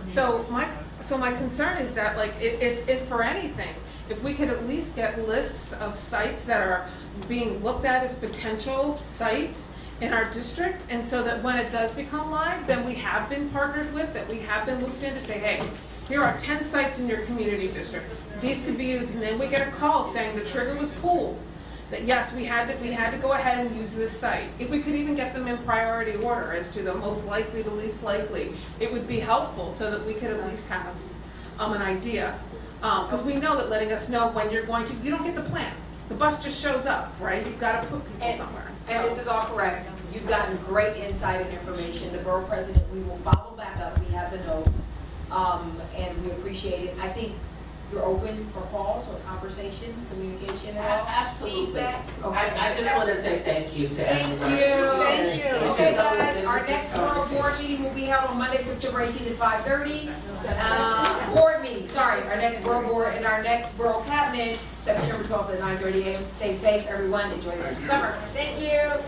So my concern is that, like, if for anything, if we could at least get lists of sites that are being looked at as potential sites in our district, and so that when it does become live, then we have been partnered with, that we have been looked in to say, hey, here are 10 sites in your community district. These could be used, and then we get a call saying the trigger was pulled. That yes, we had to go ahead and use this site. If we could even get them in priority order as to the most likely to least likely, it would be helpful so that we could at least have an idea. Because we know that letting us know when you're going to, you don't get the plan. The bus just shows up, right? You've got to put people somewhere. And this is all correct. You've gotten great insight and information. The borough president, we will follow back up. We have the notes, and we appreciate it. I think you're open for calls or conversation, communication at all? Absolutely. Feedback? Okay. I just want to say thank you to everyone. Thank you. Okay, guys, our next borough board meeting will be held on Monday, September 18th at 5:30. Board meeting, sorry, our next borough board and our next borough cabinet, September 12th at 9:30 a.m. Stay safe, everyone. Enjoy the rest of summer. Thank you.